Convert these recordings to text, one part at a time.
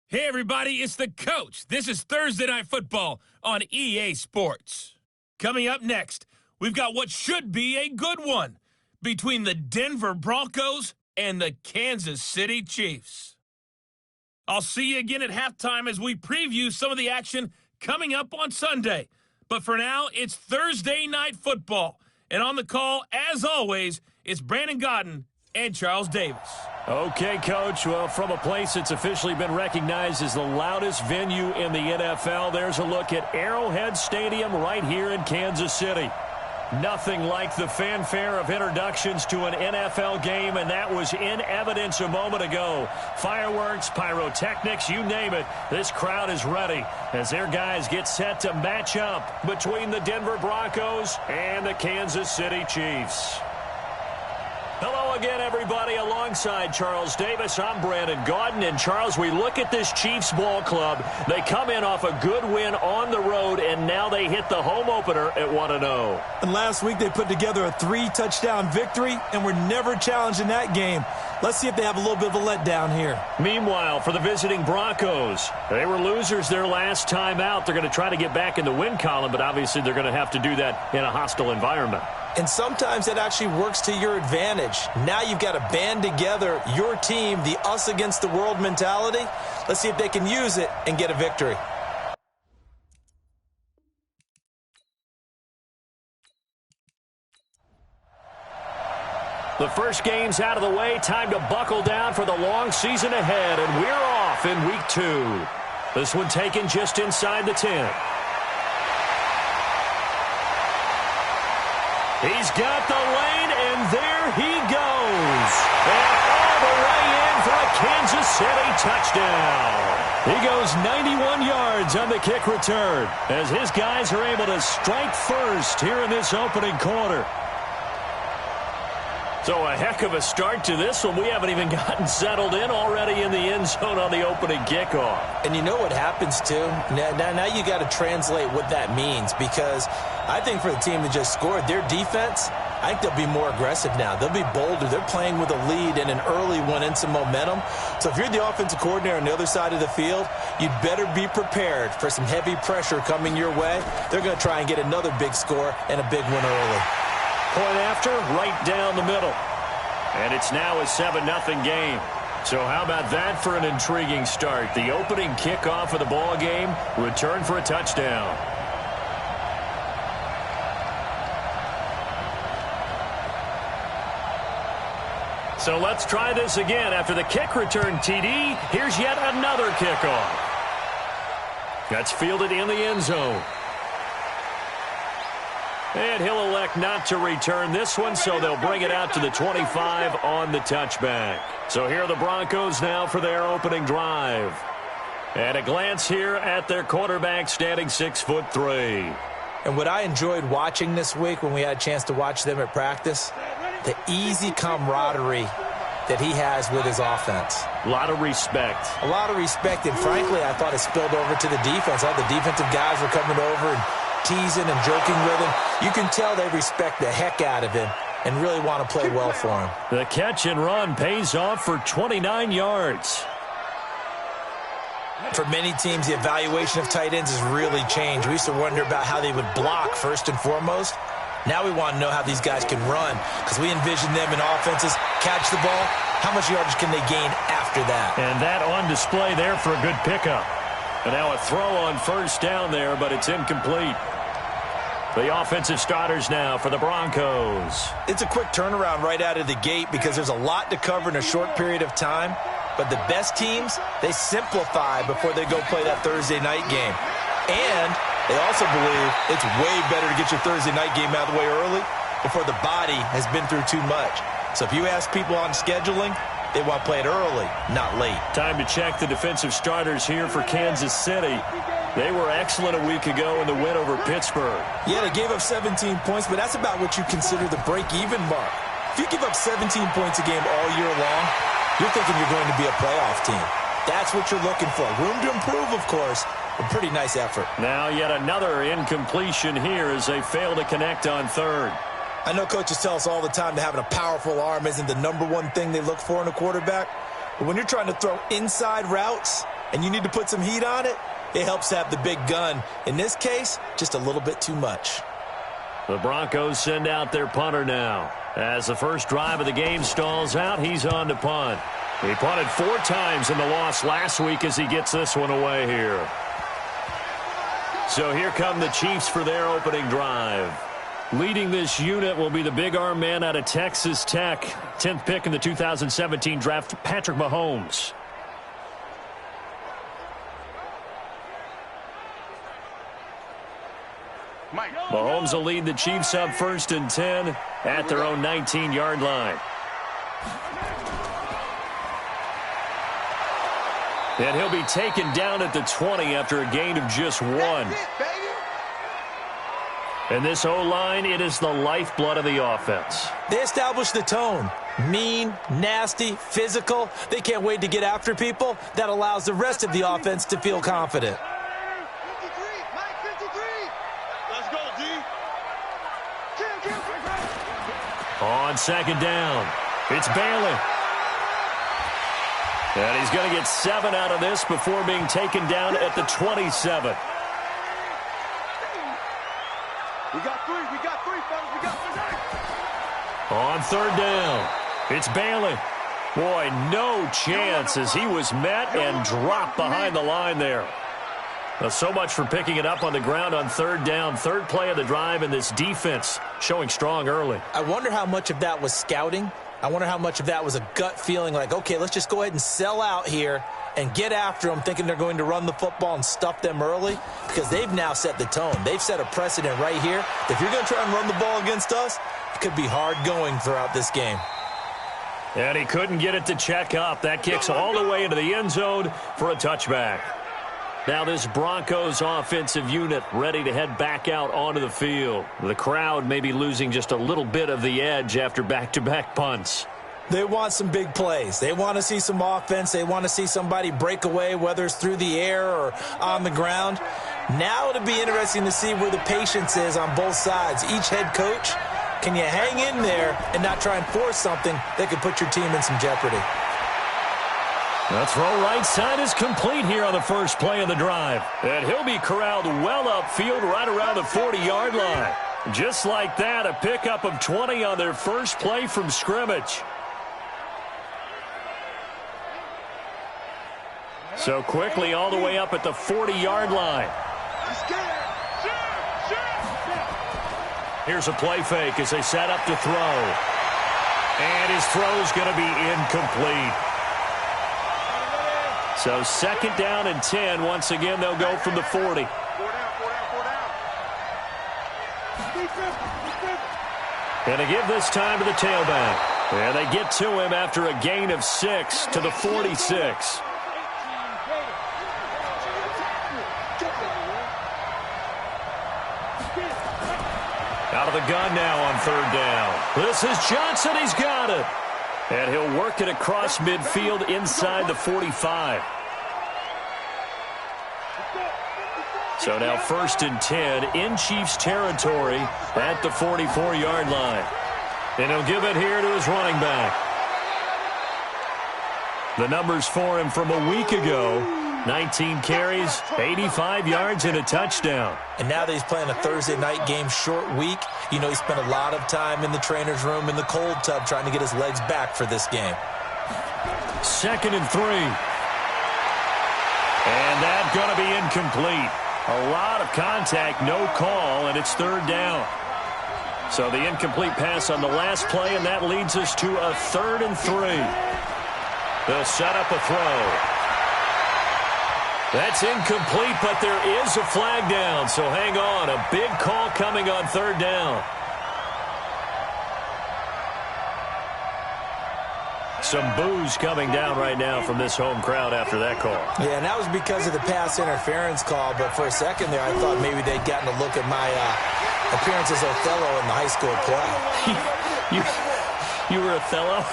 Hey everybody, it's the coach. This is Thursday Night Football on EA Sports. Coming up next, we've got what should be a good one between the Denver Broncos and the Kansas City Chiefs. I'll see you again at halftime as we preview some of the action coming up on Sunday. But for now, it's Thursday Night Football. And on the call, as always, it's Brandon Godden and Charles Davis. Okay, Coach. Well, from a place that's officially been recognized as the loudest venue in the NFL, there's a look at Arrowhead Stadium right here in Kansas City. Nothing like the fanfare of introductions to an NFL game, and that was in evidence a moment ago. Fireworks, pyrotechnics, you name it. This crowd is ready as their guys get set to match up between the Denver Broncos and the Kansas City Chiefs. Hello again, everybody. Alongside Charles Davis, I'm Brandon Godden. And, Charles, we look at this Chiefs ball club. They come in off a good win on the road, and now they hit the home opener at 1-0. And last week they put together a 3-touchdown victory, and were never challenged in that game. Let's see if they have a little bit of a letdown here. Meanwhile, for the visiting Broncos, they were losers their last time out. They're going to try to get back in the win column, but obviously they're going to have to do that in a hostile environment. And sometimes that actually works to your advantage. Now you've got to band together your team, the us against the world mentality. Let's see if they can use it and get a victory. The first game's out of the way. Time to buckle down for the long season ahead, and we're off in week 2. This one taken just inside the 10. He's got the lane, and there he goes. And all the way in for a Kansas City touchdown. He goes 91 yards on the kick return as his guys are able to strike first here in this opening quarter. So a heck of a start to this one. We haven't even gotten settled in already in the end zone on the opening kickoff. And you know what happens, too? Now you got to translate what that means, because I think for the team that just scored, their defense, I think they'll be more aggressive now. They'll be bolder. They're playing with a lead and an early one and some momentum. So if you're the offensive coordinator on the other side of the field, you'd better be prepared for some heavy pressure coming your way. They're going to try and get another big score and a big one early. Point after, right down the middle. And it's now a 7-0 game. So how about that for an intriguing start? The opening kickoff of the ball game, return for a touchdown. So let's try this again. After the kick return TD, here's yet another kickoff. That's fielded in the end zone. And he'll elect not to return this one, so they'll bring it out to the 25 on the touchback. So here are the Broncos now for their opening drive. And a glance here at their quarterback, standing 6'3". And what I enjoyed watching this week when we had a chance to watch them at practice, the easy camaraderie that he has with his offense. A lot of respect. A lot of respect, and frankly, I thought it spilled over to the defense. All the defensive guys were coming over and teasing and joking with him. You can tell they respect the heck out of him and really want to play well for him. The catch and run pays off for 29 yards. For many teams, the evaluation of tight ends has really changed. We used to wonder about how they would block first and foremost. Now we want to know how these guys can run, because we envision them in offenses catch the ball. How much yardage can they gain after that? And that on display there for a good pickup. And now a throw on first down there, but it's incomplete. The offensive starters now for the Broncos. It's a quick turnaround right out of the gate because there's a lot to cover in a short period of time. But the best teams, they simplify before they go play that Thursday night game. And they also believe it's way better to get your Thursday night game out of the way early before the body has been through too much. So if you ask people on scheduling, they want to play it early, not late. Time to check the defensive starters here for Kansas City. They were excellent a week ago in the win over Pittsburgh. Yeah, they gave up 17 points, but that's about what you consider the break-even mark. If you give up 17 points a game all year long, you're thinking you're going to be a playoff team. That's what you're looking for. Room to improve, of course, but pretty nice effort. Now yet another incompletion here as they fail to connect on third. I know coaches tell us all the time that having a powerful arm isn't the #1 thing they look for in a quarterback. But when you're trying to throw inside routes, and you need to put some heat on it, it helps have the big gun. In this case, just a little bit too much. The Broncos send out their punter now. As the first drive of the game stalls out, he's on to punt. He punted 4 times in the loss last week as he gets this one away here. So here come the Chiefs for their opening drive. Leading this unit will be the big arm man out of Texas Tech. 10th pick in the 2017 draft, Patrick Mahomes. Mahomes will lead the Chiefs up 1st and 10 at their own 19-yard line. And he'll be taken down at the 20 after a gain of just 1. And this O-line, it is the lifeblood of the offense. They establish the tone. Mean, nasty, physical. They can't wait to get after people. That allows the rest of the offense to feel confident. On 2nd down, it's Bailey. And he's going to get 7 out of this before being taken down at the 27. We got 3, fellas. We got 3. On 3rd down, it's Bailey. Boy, no chance as he was met and dropped behind the line there. Well, so much for picking it up on the ground on 3rd down. 3rd play of the drive, and this defense showing strong early. I wonder how much of that was scouting. I wonder how much of that was a gut feeling like, okay, let's just go ahead and sell out here and get after them, thinking they're going to run the football and stuff them early, because they've now set the tone. They've set a precedent right here. If you're going to try and run the ball against us, it could be hard going throughout this game. And he couldn't get it to check up. That kicks all the way into the end zone for a touchback. Now this Broncos offensive unit ready to head back out onto the field. The crowd may be losing just a little bit of the edge after back-to-back punts. They want some big plays. They want to see some offense. They want to see somebody break away, whether it's through the air or on the ground. Now it'll be interesting to see where the patience is on both sides. Each head coach, can you hang in there and not try and force something that could put your team in some jeopardy? The throw right side is complete here on the first play of the drive. And he'll be corralled well upfield right around the 40-yard line. Just like that, a pickup of 20 on their first play from scrimmage. So quickly all the way up at the 40-yard line. Here's a play fake as they set up to throw. And his throw's going to be incomplete. So 2nd down and 10. Once again, they'll go from the 40. And they give this time to the tailback. And they get to him after a gain of 6 to the 46. Out of the gun now on 3rd down. This is Johnson. He's got it. And he'll work it across midfield inside the 45. So now 1st and 10 in Chiefs territory at the 44-yard line. And he'll give it here to his running back. The numbers for him from a week ago: 19 carries, 85 yards, and a touchdown. And now that he's playing a Thursday night game, short week, you know he spent a lot of time in the trainer's room in the cold tub trying to get his legs back for this game. 2nd and 3. And that's going to be incomplete. A lot of contact, no call, and it's 3rd down. So the incomplete pass on the last play, and that leads us to a 3rd and 3. They'll set up a throw. That's incomplete, but there is a flag down, so hang on. A big call coming on 3rd down. Some boos coming down right now from this home crowd after that call. Yeah, and that was because of the pass interference call, but for a second there I thought maybe they'd gotten a look at my appearance as Othello in the high school play. You were Othello?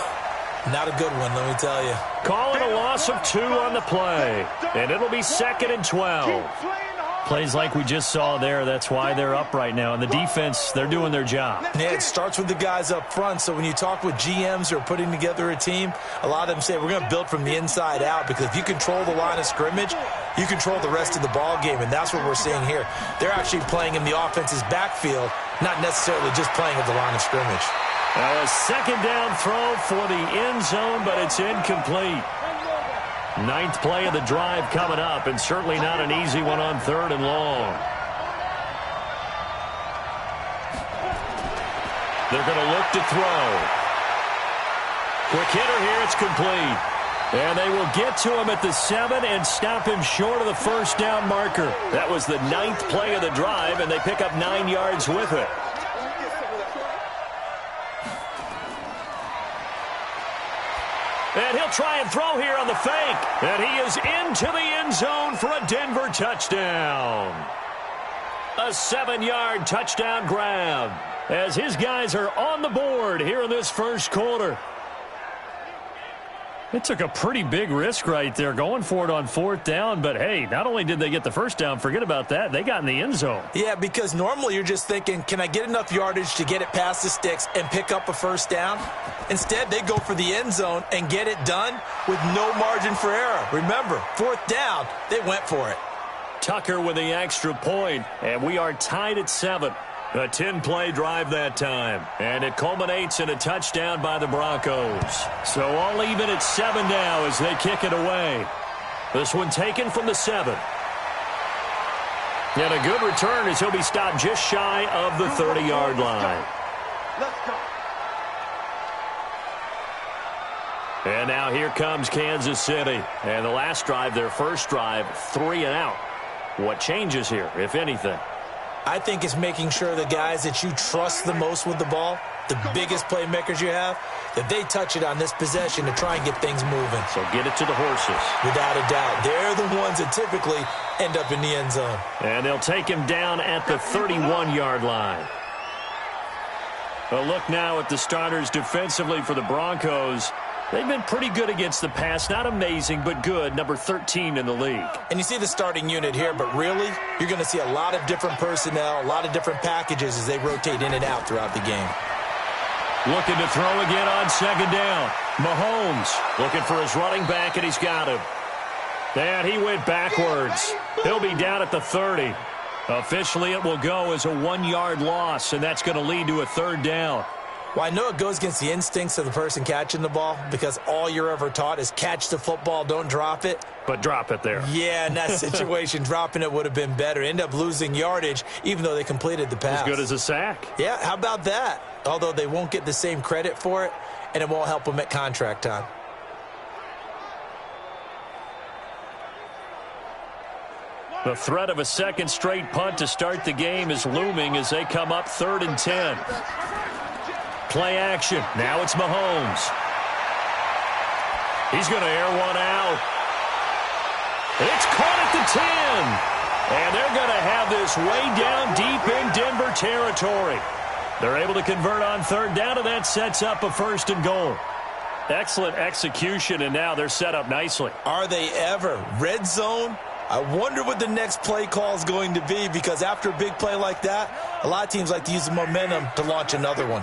Not a good one, let me tell you. Calling a loss of 2 on the play, and it'll be 2nd and 12. Plays like we just saw there, that's why they're up right now. And the defense, they're doing their job. Yeah, it starts with the guys up front. So when you talk with GMs who are putting together a team, a lot of them say we're going to build from the inside out, because if you control the line of scrimmage, you control the rest of the ball game, and that's what we're seeing here. They're actually playing in the offense's backfield, not necessarily just playing at the line of scrimmage. Now a second down throw for the end zone, but it's incomplete. Ninth play of the drive coming up, and certainly not an easy one on 3rd and long. They're going to look to throw. Quick hitter here, it's complete. And they will get to him at the 7 and stop him short of the first down marker. That was the 9th play of the drive, and they pick up 9 yards with it. And he'll try and throw here on the fake. And he is into the end zone for a Denver touchdown. A 7-yard touchdown grab as his guys are on the board here in this first quarter. It took a pretty big risk right there going for it on 4th down, but hey, not only did they get the first down, forget about that, they got in the end zone. Yeah, because normally you're just thinking, can I get enough yardage to get it past the sticks and pick up a first down? Instead, they go for the end zone and get it done with no margin for error. Remember, 4th down, they went for it. Tucker with the extra point, and we are tied at 7. A 10-play drive that time, and it culminates in a touchdown by the Broncos. So all even at 7 now as they kick it away. This one taken from the 7. And a good return as he'll be stopped just shy of the 30-yard line. Let's go. And now here comes Kansas City. And the last drive, their first drive, 3 and out. What changes here, if anything? I think it's making sure the guys that you trust the most with the ball, the biggest playmakers you have, that they touch it on this possession to try and get things moving. So get it to the horses. Without a doubt. They're the ones that typically end up in the end zone. And they'll take him down at the 31-yard line. A look now at the starters defensively for the Broncos. They've been pretty good against the pass. Not amazing, but good. Number 13 in the league. And you see the starting unit here, but really, you're going to see a lot of different personnel, a lot of different packages as they rotate in and out throughout the game. Looking to throw again on 2nd down. Mahomes looking for his running back, and he's got him. And he went backwards. He'll be down at the 30. Officially, it will go as a 1-yard loss, and that's going to lead to a 3rd down. Well, I know it goes against the instincts of the person catching the ball because all you're ever taught is catch the football, don't drop it. But drop it there. Yeah, in that situation, dropping it would have been better. End up losing yardage, even though they completed the pass. As good as a sack. Yeah, how about that? Although they won't get the same credit for it, and it won't help them at contract time. The threat of a second straight punt to start the game is looming as they come up 3rd and 10. Play action. Now it's Mahomes. He's going to air one out. It's caught at the 10. And they're going to have this way down deep in Denver territory. They're able to convert on 3rd down, and that sets up a 1st and goal. Excellent execution, and now they're set up nicely. Are they ever? Red zone? I wonder what the next play call is going to be, because after a big play like that, a lot of teams like to use the momentum to launch another one.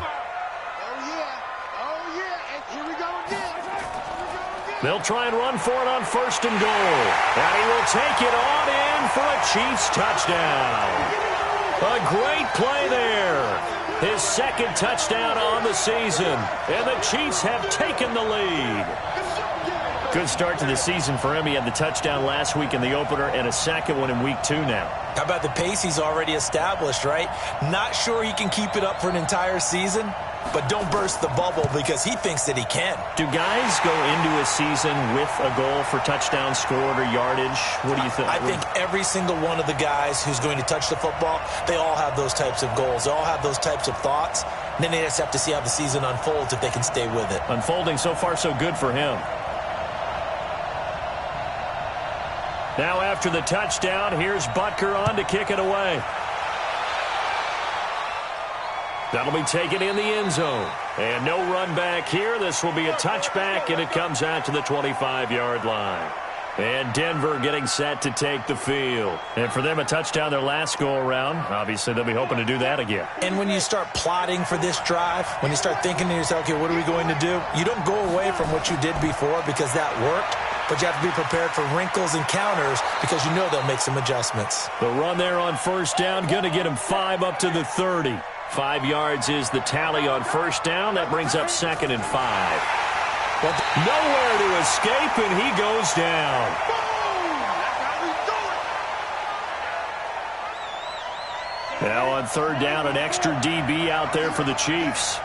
They'll try and run for it on 1st and goal. And he will take it on in for a Chiefs touchdown. A great play there. His 2nd touchdown on the season. And the Chiefs have taken the lead. Good start to the season for him. He had the touchdown last week in the opener and a 2nd one in week 2 now. How about the pace he's already established, right? Not sure he can keep it up for an entire season, but don't burst the bubble because he thinks that he can. Do guys go into a season with a goal for touchdown scored or yardage? What do you think? I think every single one of the guys who's going to touch the football, they all have those types of goals. They all have those types of thoughts. And then they just have to see how the season unfolds if they can stay with it. Unfolding so far so good for him. Now after the touchdown, here's Butker on to kick it away. That'll be taken in the end zone. And no run back here. This will be a touchback, and it comes out to the 25-yard line. And Denver getting set to take the field. And for them, a touchdown their last go-around. Obviously, they'll be hoping to do that again. And when you start plotting for this drive, when you start thinking to yourself, okay, what are we going to do? You don't go away from what you did before because that worked, but you have to be prepared for wrinkles and counters because you know they'll make some adjustments. The run there on first down, going to get him 5 up to the 30. 5 yards is the tally on first down. That brings up 2nd and 5. But nowhere to escape, and he goes down. Now on third down, an extra DB out there for the Chiefs.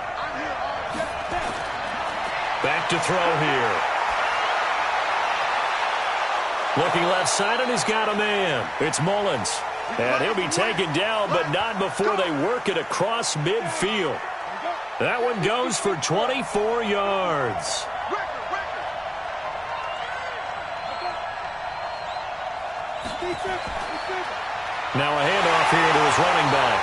Back to throw here. Looking left side, and he's got a man. It's Mullins. And he'll be taken down, but not before they work it across midfield. That one goes for 24 yards. Now a handoff here to his running back.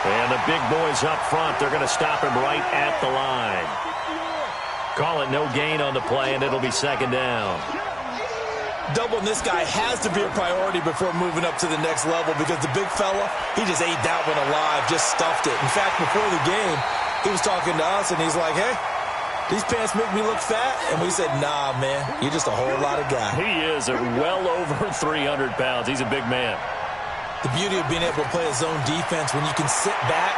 And the big boys up front, they're going to stop him right at the line. Call it no gain on the play, and it'll be 2nd down. Doubling this guy has to be a priority before moving up to the next level because the big fella, he just ate that one alive, just stuffed it. In fact, before the game, he was talking to us, and he's like, hey, these pants make me look fat. And we said, nah, man, you're just a whole lot of guy. He is at well over 300 pounds. He's a big man. The beauty of being able to play a zone defense when you can sit back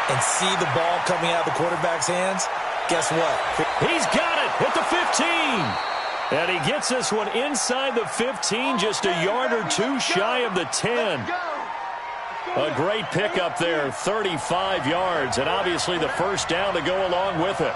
and see the ball coming out of the quarterback's hands, guess what? He's got it at the 15. And he gets this one inside the 15, just a yard or two shy of the 10. A great pickup there, 35 yards, and obviously the first down to go along with it.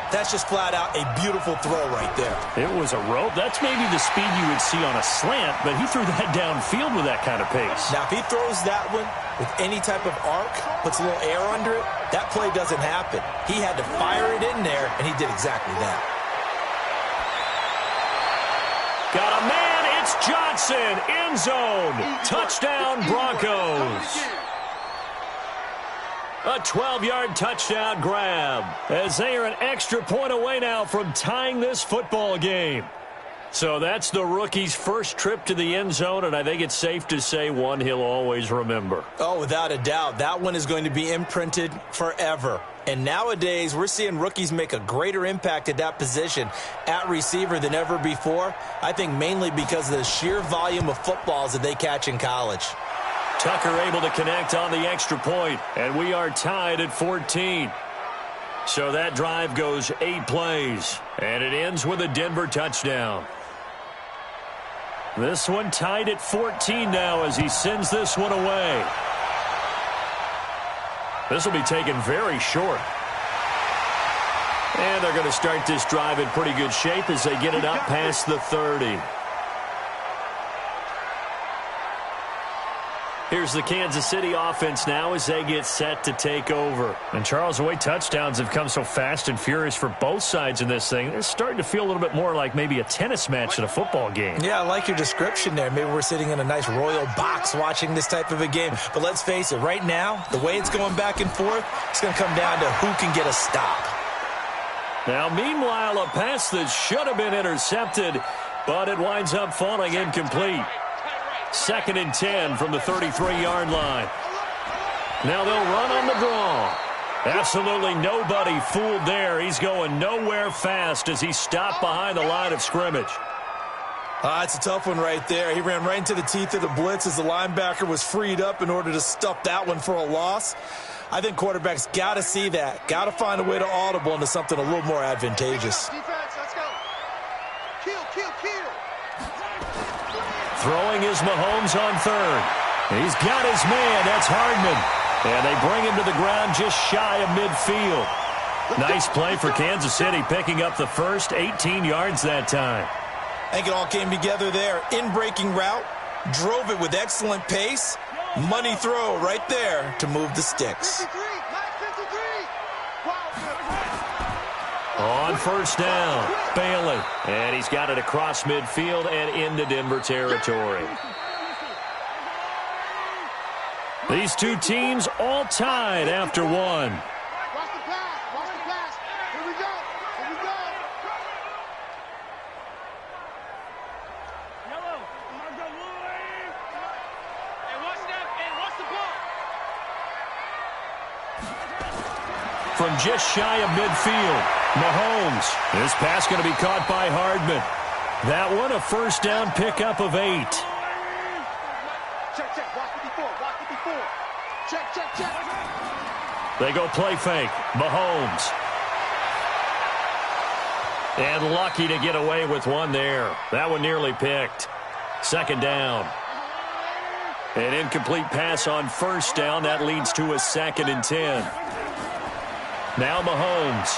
That's just flat out a beautiful throw right there. It was a rope. That's maybe the speed you would see on a slant, but he threw that downfield with that kind of pace. Now, if he throws that one with any type of arc, puts a little air under it, that play doesn't happen. He had to fire it in there, and he did exactly that. Got a man. It's Johnson. End zone. Touchdown, Broncos. A 12-yard touchdown grab as they are an extra point away now from tying this football game. So that's the rookie's first trip to the end zone, and I think it's safe to say one he'll always remember. Oh, without a doubt. That one is going to be imprinted forever. And nowadays, we're seeing rookies make a greater impact at that position at receiver than ever before. I think mainly because of the sheer volume of footballs that they catch in college. Tucker able to connect on the extra point, and we are tied at 14. So that drive goes 8 plays, and it ends with a Denver touchdown. This one tied at 14 now as he sends this one away. This will be taken very short. And they're going to start this drive in pretty good shape as they get it up past the 30. Here's the Kansas City offense now as they get set to take over. And, Charles, the way touchdowns have come so fast and furious for both sides in this thing, it's starting to feel a little bit more like maybe a tennis match in a football game. Yeah, I like your description there. Maybe we're sitting in a nice royal box watching this type of a game. But let's face it, right now, the way it's going back and forth, it's going to come down to who can get a stop. Now, meanwhile, a pass that should have been intercepted, but it winds up falling incomplete. 2nd and 10 from the 33-yard line. Now they'll run on the draw. Absolutely nobody fooled there. He's going nowhere fast as he stopped behind the line of scrimmage. It's a tough one right there. He ran right into the teeth of the blitz as the linebacker was freed up in order to stuff that one for a loss. I think quarterbacks got to see that. Got to find a way to audible into something a little more advantageous. Defense, let's go. Kill. Throwing is Mahomes on third. He's got his man. That's Hardman. And they bring him to the ground just shy of midfield. Nice play for Kansas City, picking up the first 18 yards that time. I think it all came together there. In-breaking route, drove it with excellent pace. Money throw right there to move the sticks. On first down, Bailey. And he's got it across midfield and into Denver territory. These two teams all tied after one. Watch the pass. Here we go. from just shy of midfield. Mahomes. This pass going to be caught by Hardman. That one a first down pickup of 8. Check, check. Watch 54. Watch 54. Check, check, check. They go play fake. Mahomes. And lucky to get away with one there. That one nearly picked. Second down. An incomplete pass on first down. That leads to a 2nd and 10. Now Mahomes.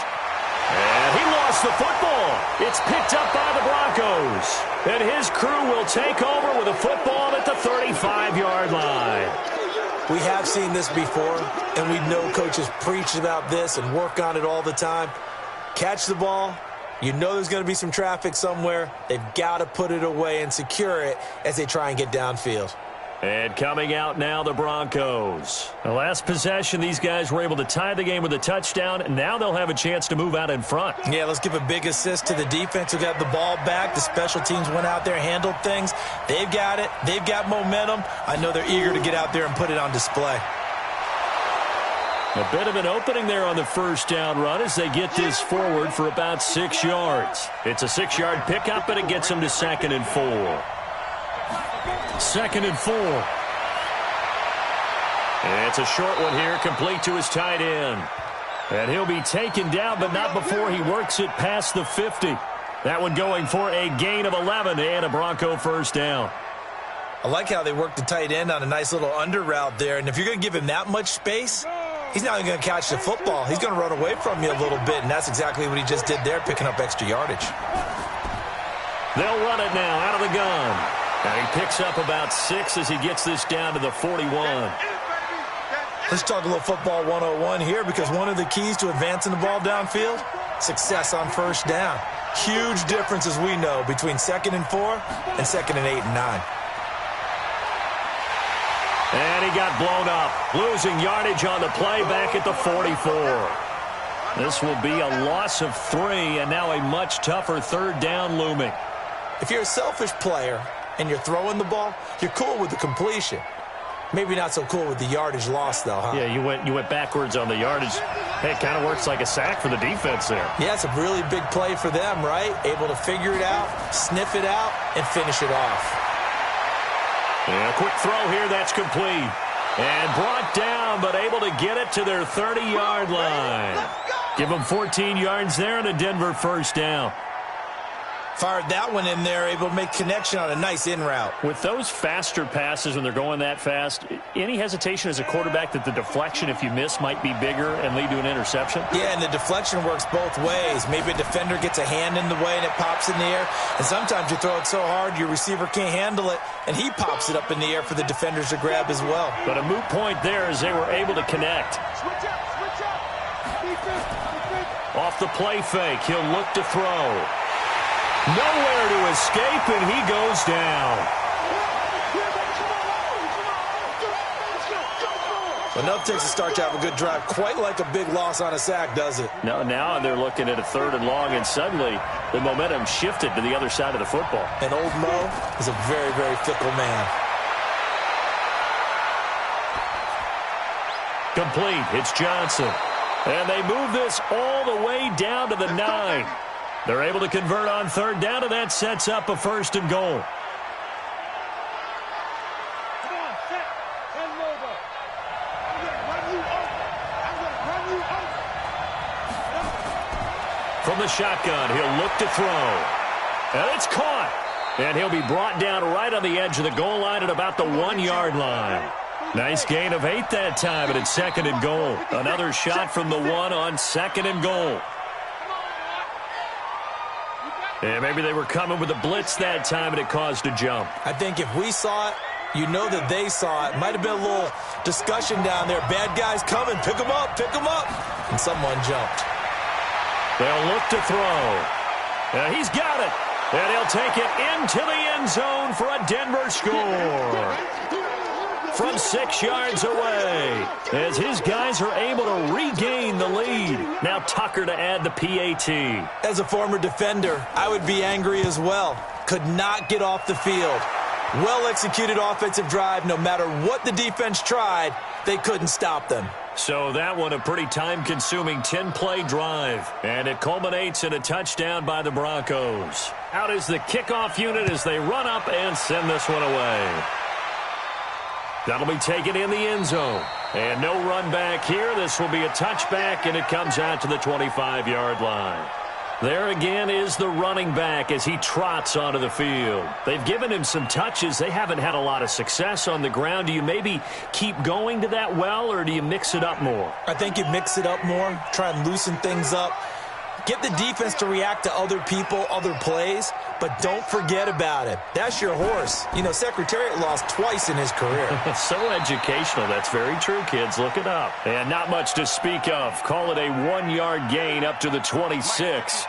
And he lost the football. It's picked up by the Broncos. And his crew will take over with a football at the 35-yard line. We have seen this before, and we know coaches preach about this and work on it all the time. Catch the ball. You know there's going to be some traffic somewhere. They've got to put it away and secure it as they try and get downfield. And coming out now, the Broncos. The last possession, these guys were able to tie the game with a touchdown, and now they'll have a chance to move out in front. Yeah, let's give a big assist to the defense who got the ball back. The special teams went out there, handled things. They've got it. They've got momentum. I know they're eager to get out there and put it on display. A bit of an opening there on the first down run as they get this forward for about 6 yards. It's a 6-yard pickup, and it gets them to 2nd and 4. 2nd and 4. It's a short one here, complete to his tight end. And he'll be taken down, but not before he works it past the 50. That one going for a gain of 11 and a Bronco first down. I like how they worked the tight end on a nice little under route there. And if you're going to give him that much space, he's not even going to catch the football. He's going to run away from you a little bit, and that's exactly what he just did there, picking up extra yardage. They'll run it now out of the gun. And he picks up about 6 as he gets this down to the 41. Let's talk a little football 101 here, because one of the keys to advancing the ball downfield, success on first down. Huge difference, as we know, between 2nd and 4 and 2nd and 8 and 9. And he got blown up, losing yardage on the play back at the 44. This will be a loss of 3, and now a much tougher third down looming. If you're a selfish player and you're throwing the ball, you're cool with the completion. Maybe not so cool with the yardage loss, though, huh? Yeah, you went backwards on the yardage. Hey, it kind of works like a sack for the defense there. Yeah, it's a really big play for them, right? Able to figure it out, sniff it out, and finish it off. Yeah, quick throw here, that's complete. And brought down, but able to get it to their 30-yard line. Give them 14 yards there and a Denver first down. Fired that one in there, able to make connection on a nice in route. With those faster passes when they're going that fast, any hesitation as a quarterback that the deflection, if you miss, might be bigger and lead to an interception? Yeah, and the deflection works both ways. Maybe a defender gets a hand in the way and it pops in the air. And sometimes you throw it so hard your receiver can't handle it, and he pops it up in the air for the defenders to grab as well. But a moot point there as they were able to connect. Switch up, switch up. Defense, defense. Off the play fake, he'll look to throw. Nowhere to escape, and he goes down. Enough takes a start to have a good drive. Quite like a big loss on a sack, does it? No, now they're looking at a 3rd and long, and suddenly the momentum shifted to the other side of the football. And old Mo is a very, very fickle man. Complete. It's Johnson. And they move this all the way down to the 9. They're able to convert on 3rd down, and that sets up a 1st and goal. Come on, set. And logo. I'm going to run you over. I'm going to run you over. From the shotgun, he'll look to throw. And it's caught. And he'll be brought down right on the edge of the goal line at about the 1-yard line. Nice gain of 8 that time, and it's 2nd and goal. Another shot from the 1 on 2nd and goal. And maybe they were coming with a blitz that time, and it caused a jump. I think if we saw it, you know that they saw it. Might have been a little discussion down there. Bad guys coming. Pick them up. Pick them up. And someone jumped. They'll look to throw. And he's got it. And he'll take it into the end zone for a Denver score. From 6 yards away, as his guys are able to regain the lead. Now Tucker to add the PAT. As a former defender, I would be angry as well. Could not get off the field. Well-executed offensive drive. No matter what the defense tried, they couldn't stop them. So that one a pretty time-consuming 10-play drive. And it culminates in a touchdown by the Broncos. Out is the kickoff unit as they run up and send this one away. That'll be taken in the end zone. And no run back here. This will be a touchback, and it comes out to the 25-yard line. There again is the running back as he trots onto the field. They've given him some touches. They haven't had a lot of success on the ground. Do you maybe keep going to that well, or do you mix it up more? I think you mix it up more, try and loosen things up. Get the defense to react to other people, other plays, but don't forget about it. That's your horse. You know, Secretariat lost twice in his career. So educational. That's very true, kids. Look it up. And not much to speak of. Call it a 1-yard gain up to the 26.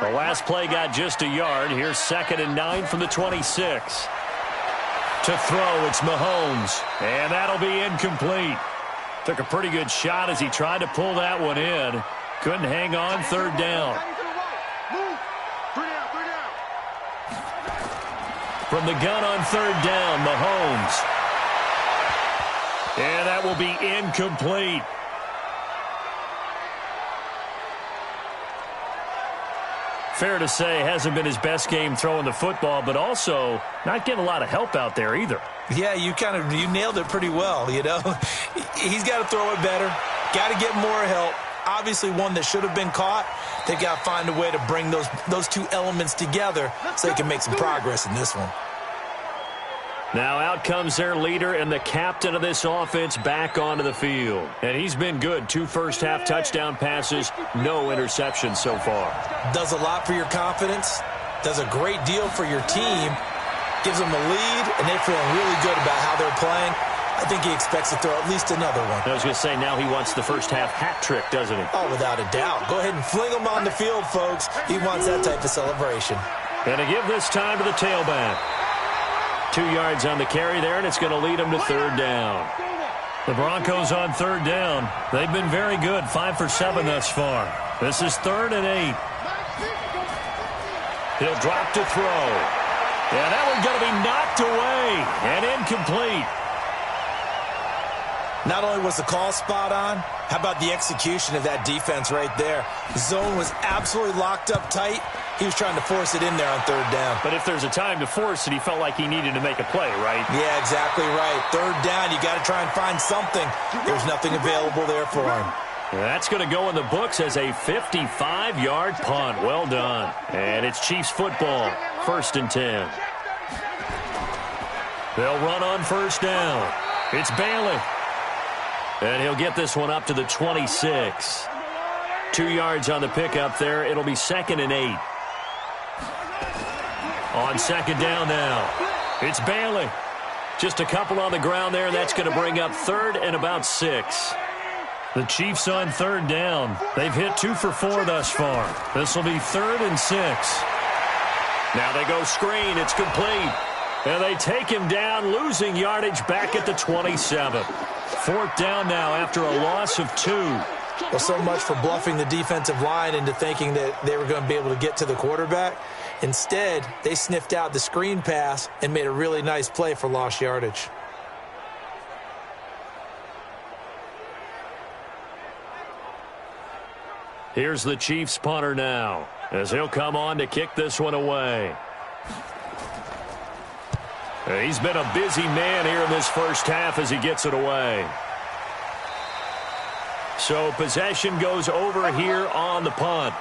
The last play got just a yard. Here's 2nd and 9 from the 26. To throw, it's Mahomes. And that'll be incomplete. Took a pretty good shot as he tried to pull that one in. Couldn't hang on, 3rd down. From the gun on 3rd down, Mahomes. And that will be incomplete. Fair to say, hasn't been his best game throwing the football, but also not getting a lot of help out there either. Yeah, you nailed it pretty well, you know. He's got to throw it better, got to get more help. Obviously one that should have been caught. They've got to find a way to bring those two elements together so they can make some progress in this one. Now out comes their leader and the captain of this offense back onto the field. And he's been good. 2 first-half touchdown passes, no interceptions so far. Does a lot for your confidence, does a great deal for your team, gives them a lead, and they're feeling really good about how they're playing. I think he expects to throw at least another one. I was going to say, now he wants the first-half hat trick, doesn't he? Oh, without a doubt. Go ahead and fling him on the field, folks. He wants that type of celebration. And to give this time to the tailback. 2 yards on the carry there, and it's going to lead him to 3rd down. The Broncos on 3rd down. They've been very good, 5 for 7 thus far. This is 3rd and 8. He'll drop to throw. And that one's going to be knocked away and incomplete. Not only was the call spot on, how about the execution of that defense right there? The zone was absolutely locked up tight. He was trying to force it in there on 3rd down. But if there's a time to force it, he felt like he needed to make a play, right? Yeah, exactly right. 3rd down, you got to try and find something. There's nothing available there for him. That's going to go in the books as a 55-yard punt. Well done. And it's Chiefs football, 1st and 10. They'll run on 1st down. It's Bailey. And he'll get this one up to the 26. 2 yards on the pickup there. It'll be 2nd and 8. On 2nd down now. It's Bailey. Just a couple on the ground there. That's going to bring up 3rd and about 6. The Chiefs on 3rd down. They've hit 2 for 4 thus far. This will be 3rd and 6. Now they go screen. It's complete. And they take him down, losing yardage back at the 27. 4th down now after a loss of 2. Well, so much for bluffing the defensive line into thinking that they were going to be able to get to the quarterback. Instead, they sniffed out the screen pass and made a really nice play for lost yardage. Here's the Chiefs punter now as he'll come on to kick this one away. He's been a busy man here in this first half as he gets it away. So possession goes over here on the punt.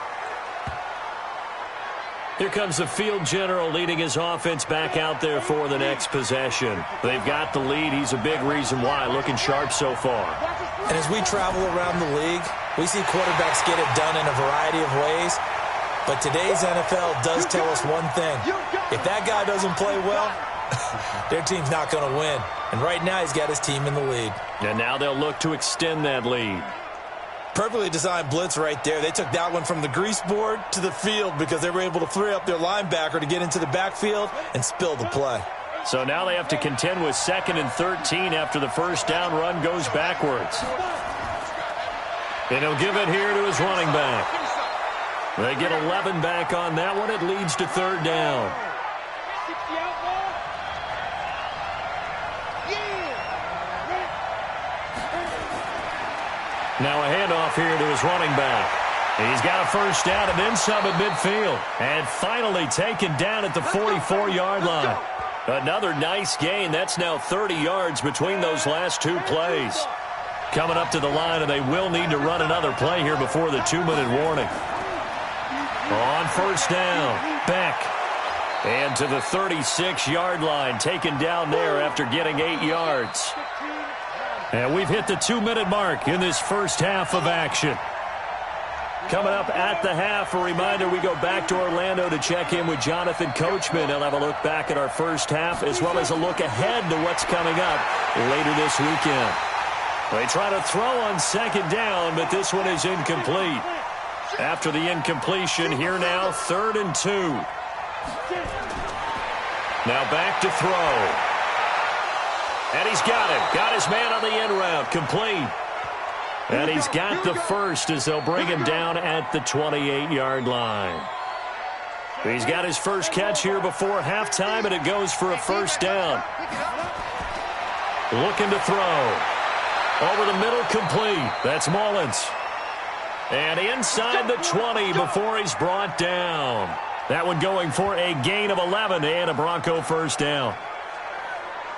Here comes the field general leading his offense back out there for the next possession. They've got the lead. He's a big reason why. Looking sharp so far. And as we travel around the league, we see quarterbacks get it done in a variety of ways. But today's NFL does tell us one thing. If that guy doesn't play well, their team's not going to win. And right now he's got his team in the lead. And now they'll look to extend that lead. Perfectly designed blitz right there. They took that one from the grease board to the field because they were able to free up their linebacker to get into the backfield and spill the play. So now they have to contend with 2nd and 13 after the first down run goes backwards. And he'll give it here to his running back. They get 11 back on that one. It leads to 3rd down. Now a handoff here to his running back. He's got a first down and then some at midfield. And finally taken down at the 44-yard line. Another nice gain. That's now 30 yards between those last two plays. Coming up to the line, and they will need to run another play here before the 2-minute warning. On first down, Beck. And to the 36-yard line, taken down there after getting 8 yards. And we've hit the 2-minute mark in this first half of action. Coming up at the half, a reminder, we go back to Orlando to check in with Jonathan Coachman. He'll have a look back at our first half as well as a look ahead to what's coming up later this weekend. They try to throw on second down, but this one is incomplete. After the incompletion, here now, 3rd and 2. Now back to throw. And he's got it. Got his man on the end route. Complete. And he's got the first as they'll bring him down at the 28-yard line. He's got his first catch here before halftime, and it goes for a first down. Looking to throw. Over the middle, complete. That's Mullins. And inside the 20 before he's brought down. That one going for a gain of 11 and a Bronco first down.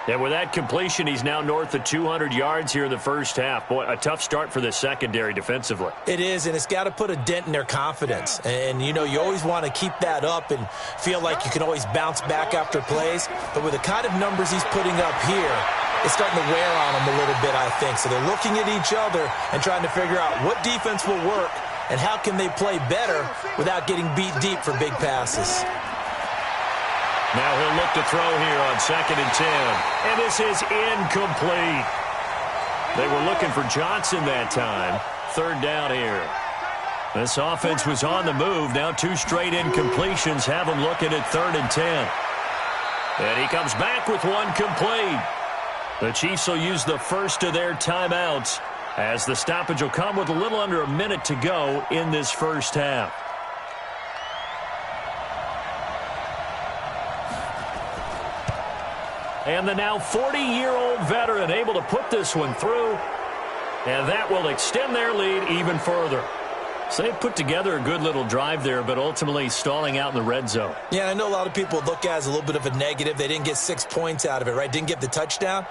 And with that completion, he's now north of 200 yards here in the first half. Boy, a tough start for the secondary defensively. It is, and it's got to put a dent in their confidence. And, you know, you always want to keep that up and feel like you can always bounce back after plays. But with the kind of numbers he's putting up here, it's starting to wear on them a little bit, I think. So they're looking at each other and trying to figure out what defense will work and how can they play better without getting beat deep for big passes. Now he'll look to throw here on 2nd and 10. And this is incomplete. They were looking for Johnson that time. 3rd down here. This offense was on the move. Now 2 straight incompletions have them looking at 3rd and 10. And he comes back with one complete. The Chiefs will use the first of their timeouts as the stoppage will come with a little under a minute to go in this first half. And the now 40-year-old veteran able to put this one through. And that will extend their lead even further. So they put together a good little drive there, but ultimately stalling out in the red zone. Yeah, I know a lot of people look at it as a little bit of a negative. They didn't get 6 points out of it, right? Didn't get the touchdown.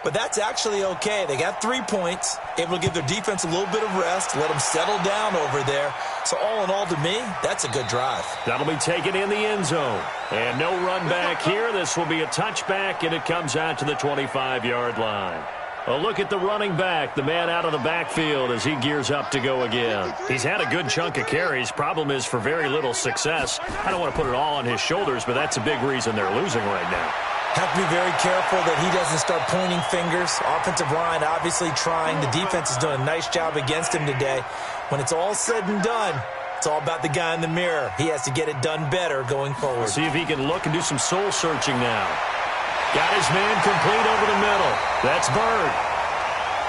But that's actually okay. They got 3 points, able to give their defense a little bit of rest, let them settle down over there. So all in all, to me, that's a good drive. That'll be taken in the end zone. And no run back here. This will be a touchback, and it comes out to the 25-yard line. A look at the running back, the man out of the backfield as he gears up to go again. He's had a good chunk of carries. Problem is for very little success. I don't want to put it all on his shoulders, but that's a big reason they're losing right now. Have to be very careful that he doesn't start pointing fingers. Offensive line obviously trying. The defense is doing a nice job against him today. When it's all said and done, it's all about the guy in the mirror. He has to get it done better going forward. See if he can look and do some soul searching now. Got his man complete over the middle. That's Bird.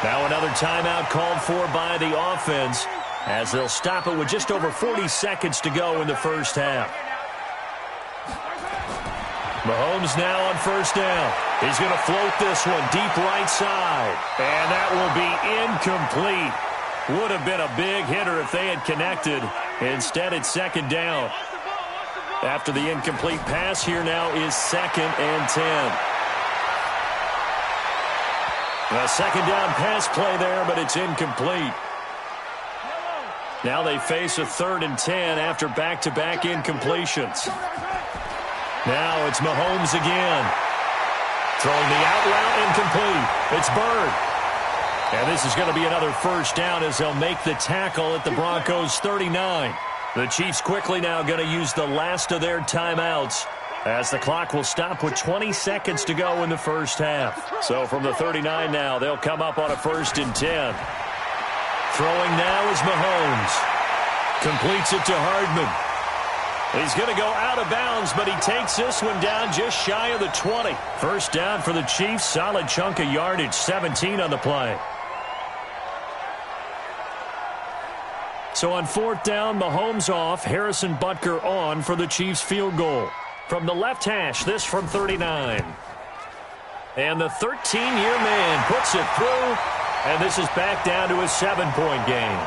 Now another timeout called for by the offense as they'll stop it with just over 40 seconds to go in the first half. Mahomes now on first down. He's going to float this one deep right side. And that will be incomplete. Would have been a big hitter if they had connected. Instead, it's 2nd down. After the incomplete pass, here now is 2nd and 10. A 2nd down pass play there, but it's incomplete. Now they face a 3rd and 10 after back-to-back incompletions. Now it's Mahomes again. Throwing the out route incomplete. It's Bird. And this is going to be another first down as they'll make the tackle at the Broncos' 39. The Chiefs quickly now going to use the last of their timeouts as the clock will stop with 20 seconds to go in the first half. So from the 39 now, they'll come up on a 1st and 10. Throwing now is Mahomes. Completes it to Hardman. He's going to go out of bounds, but he takes this one down just shy of the 20. First down for the Chiefs. Solid chunk of yardage, 17 on the play. So on 4th down, Mahomes off, Harrison Butker on for the Chiefs field goal. From the left hash, this from 39. And the 13-year man puts it through, And this is back down to a 7-point game.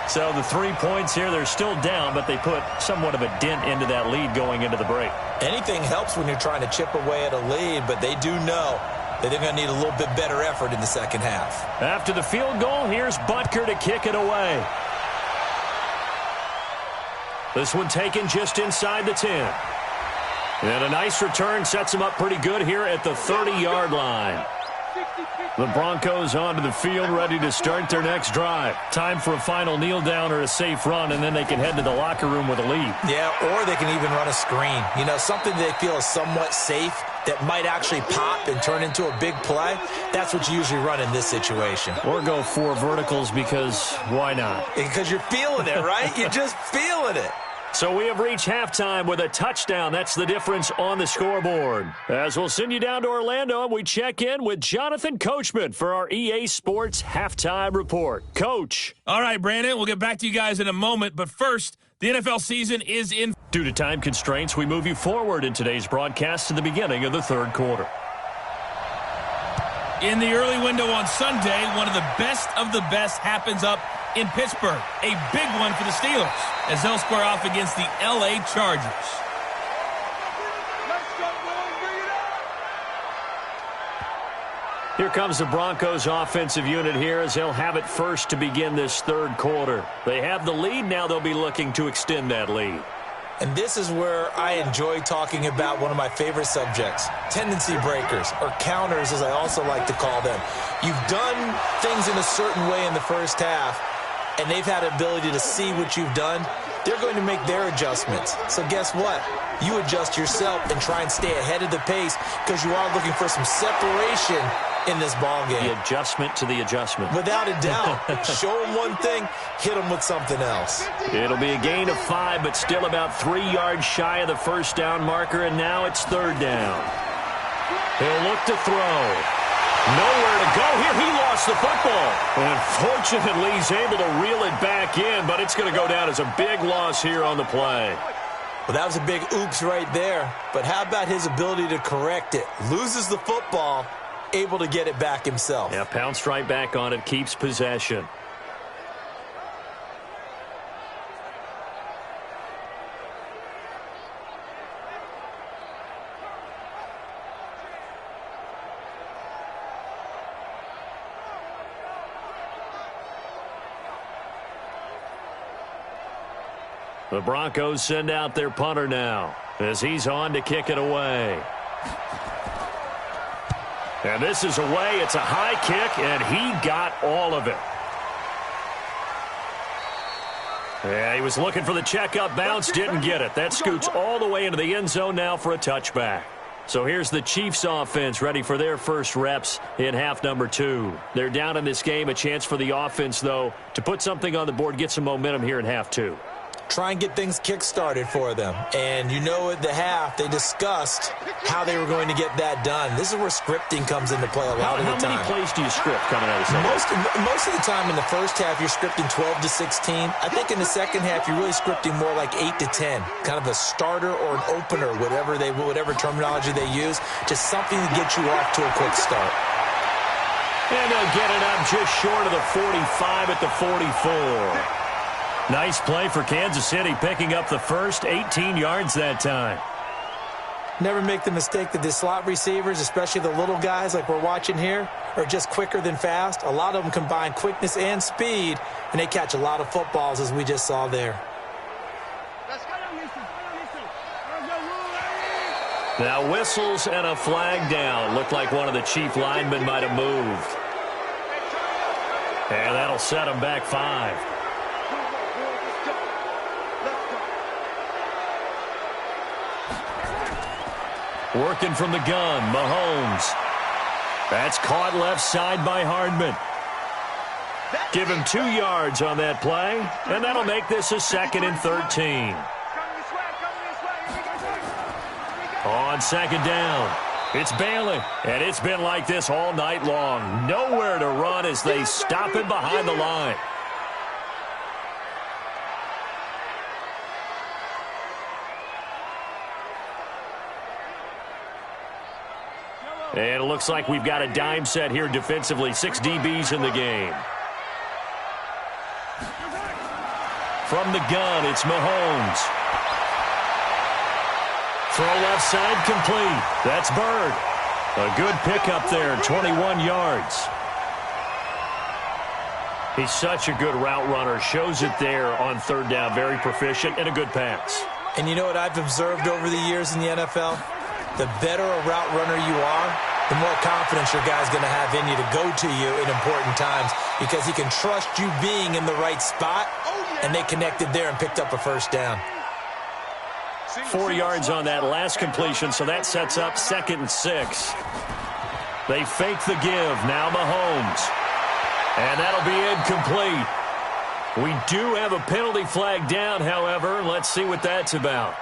So the 3 points here, they're still down, but they put somewhat of a dent into that lead going into the break. Anything helps when you're trying to chip away at a lead, but they do know that they're going to need a little bit better effort in the second half. After the field goal, here's Butker to kick it away. This one taken just inside the 10. And a nice return sets them up pretty good here at the 30-yard line. The Broncos onto the field, ready to start their next drive. Time for a final kneel down or a safe run, and then they can head to the locker room with a lead. Yeah, or they can even run a screen. You know, something they feel is somewhat safe that might actually pop and turn into a big play. That's what you usually run in this situation. Or go 4 verticals because why not? Because you're feeling it, right? You're just feeling it. So we have reached halftime with a touchdown. That's the difference on the scoreboard. As we'll send you down to Orlando, and we check in with Jonathan Coachman for our EA Sports Halftime Report. Coach. All right, Brandon, we'll get back to you guys in a moment. But first, the NFL season is in. Due to time constraints, we move you forward in today's broadcast to the beginning of the third quarter. In the early window on Sunday, one of the best happens up in Pittsburgh. A big one for the Steelers as they'll square off against the LA Chargers. Here comes the Broncos offensive unit here as they'll have it first to begin this third quarter. They have the lead. Now they'll be looking to extend that lead. And this is where I enjoy talking about one of my favorite subjects, tendency breakers, or counters as I also like to call them. You've done things in a certain way in the first half, and they've had the ability to see what you've done. They're going to make their adjustments. So guess what? You adjust yourself and try and stay ahead of the pace because you are looking for some separation in this ball game. The adjustment to the adjustment. Without a doubt. Show them one thing, hit them with something else. It'll be a gain of 5, but still about 3 yards shy of the first down marker, and now it's third down. He'll look to throw. Nowhere to go here. He lost the football. And fortunately, he's able to reel it back in, but it's going to go down as a big loss here on the play. Well, that was a big oops right there. But how about his ability to correct it? Loses the football, able to get it back himself. Yeah, pounced right back on it, keeps possession. The Broncos send out their punter now as he's on to kick it away. And this is away. It's a high kick, and he got all of it. Yeah, he was looking for the checkup bounce, didn't get it. That scoots all the way into the end zone now for a touchback. So here's the Chiefs offense ready for their first reps in half number 2. They're down in this game. A chance for the offense, though, to put something on the board, get some momentum here in half 2. Try and get things kick-started for them. And you know at the half, they discussed how they were going to get that done. This is where scripting comes into play a lot of the time. How many plays do you script coming out of the second? Most of the time in the first half, you're scripting 12 to 16. I think in the second half, you're really scripting more like 8 to 10. Kind of a starter or an opener, whatever terminology they use. Just something to get you off to a quick start. And they'll get it up just short of the 45 at the 44. Nice play for Kansas City, picking up the first 18 yards that time. Never make the mistake that the slot receivers, especially the little guys like we're watching here, are just quicker than fast. A lot of them combine quickness and speed, and they catch a lot of footballs, as we just saw there. Now whistles and a flag down. Looked like one of the Chief linemen might have moved. And that'll set them back 5. Working from the gun, Mahomes. That's caught left side by Hardman. Give him 2 yards on that play, and that'll make this a 2nd and 13. On second down, it's Bailey, and it's been like this all night long. Nowhere to run as they stop him behind the line. And it looks like we've got a dime set here defensively. 6 DBs in the game. From the gun, it's Mahomes. Throw left side complete. That's Bird. A good pickup there, 21 yards. He's such a good route runner. Shows it there on third down. Very proficient and a good pass. And you know what I've observed over the years in the NFL? The better a route runner you are, the more confidence your guy's going to have in you to go to you in important times because he can trust you being in the right spot, and they connected there and picked up a first down. 4 yards on that last completion, so that sets up 2nd and 6. They fake the give. Now Mahomes. And that'll be incomplete. We do have a penalty flag down, however. Let's see what that's about.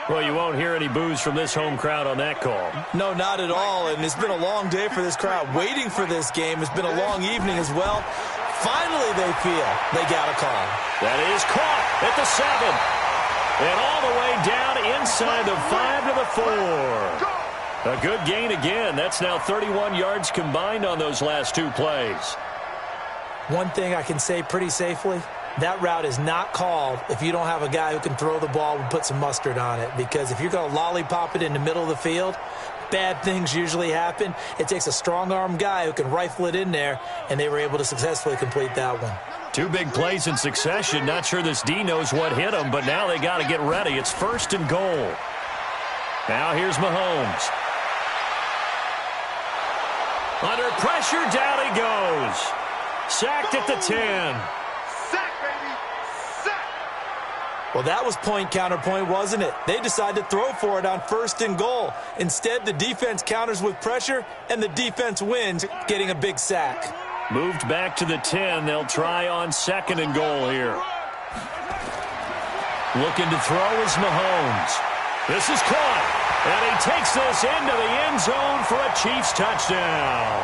Well, you won't hear any boos from this home crowd on that call. No, not at all. And it's been a long day for this crowd. Waiting for this game. It's been a long evening as well. Finally, they feel they got a call. That is caught at the 7. And all the way down inside the 5 to the 4. A good gain again. That's now 31 yards combined on those last 2 plays. One thing I can say pretty safely, that route is not called if you don't have a guy who can throw the ball and put some mustard on it. Because if you're going to lollipop it in the middle of the field, bad things usually happen. It takes a strong-arm guy who can rifle it in there, and they were able to successfully complete that one. 2 big plays in succession. Not sure this D knows what hit him, but now they got to get ready. It's 1st and goal. Now here's Mahomes. Under pressure, down he goes. Sacked at the 10. Sack, baby. Sack. Well, that was point counterpoint, wasn't it? They decided to throw for it on 1st and goal. Instead, the defense counters with pressure, and the defense wins, getting a big sack. Moved back to the 10. They'll try on 2nd and goal here. Looking to throw is Mahomes. This is caught, and he takes this into the end zone for a Chiefs touchdown.